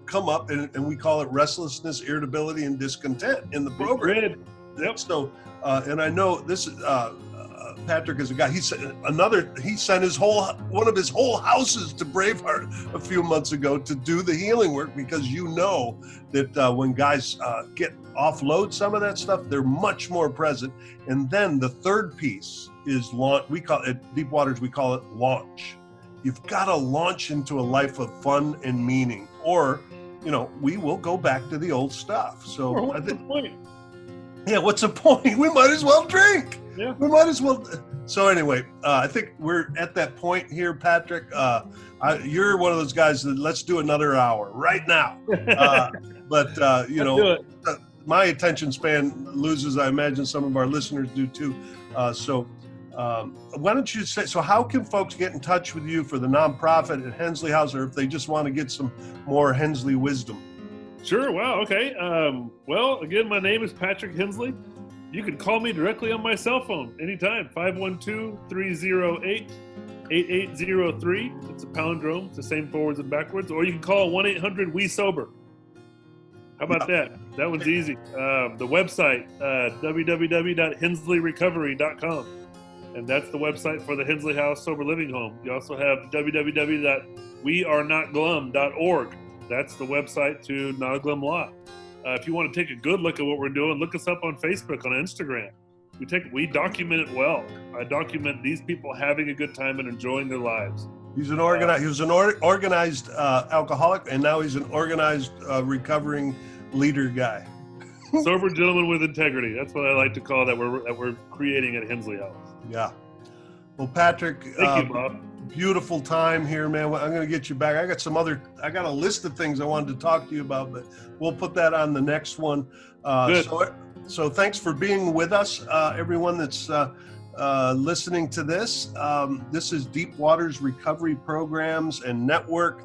come up, and we call it restlessness, irritability, and discontent in the program. Yep. So, and I know this. Patrick is a guy. He sent one of his whole houses to Braveheart a few months ago to do the healing work, because that when guys get offload some of that stuff, they're much more present. And then the third piece is launch. We call it at Deep Waters. We call it launch. You've got to launch into a life of fun and meaning, or we will go back to the old stuff. So what's the point? Yeah, what's the point? We might as well drink. Yeah. We might as well. So anyway, I think we're at that point here, Patrick. You're one of those guys that let's do another hour right now. My attention span loses. I imagine some of our listeners do too. So why don't you say, so how can folks get in touch with you for the nonprofit at Hensley House, or if they just want to get some more Hensley wisdom? Sure. Wow. Okay. Well, again, my name is Patrick Hensley. You can call me directly on my cell phone anytime, 512-308-8803. It's a palindrome. It's the same forwards and backwards. Or you can call 1-800-WE-SOBER. How about that? That one's easy. The website, www.hensleyrecovery.com. And that's the website for the Hensley House Sober Living Home. You also have www.wearenotglum.org. That's the website to Not a Glum Lot. If you want to take a good look at what we're doing, look us up on Facebook, on Instagram. We document it well. I document these people having a good time and enjoying their lives. He was an organized alcoholic, and now he's an organized recovering leader guy. Sober gentleman with integrity. That's what I like to call that we're creating at Hensley House. Yeah. Well, Patrick, thank you, Bob. Beautiful time here, man. I'm going to get you back. I got a list of things I wanted to talk to you about, but we'll put that on the next one. Good. So thanks for being with us, everyone that's listening to this. This is Deep Waters Recovery Programs and Network.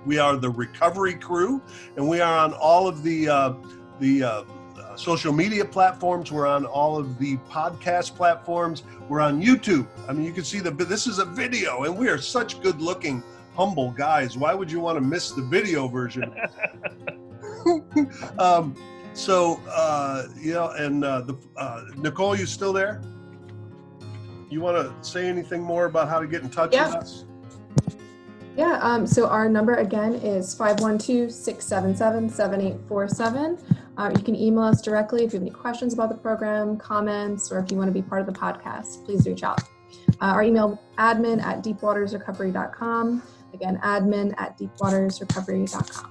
We are the Recovery Crew, and we are on all of the social media platforms. We're on all of the podcast platforms. We're on YouTube. I mean, you can see this is a video, and we are such good looking, humble guys. Why would you want to miss the video version? Nicole, you still there? You want to say anything more about how to get in touch with us? Yeah, so our number again is 512-677-7847. You can email us directly if you have any questions about the program, comments, or if you want to be part of the podcast, please reach out. Our email, admin@deepwatersrecovery.com. Again, admin@deepwatersrecovery.com.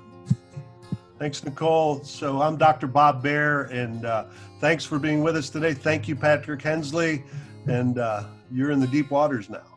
Thanks, Nicole. So I'm Dr. Bob Baer, and thanks for being with us today. Thank you, Patrick Hensley, and you're in the deep waters now.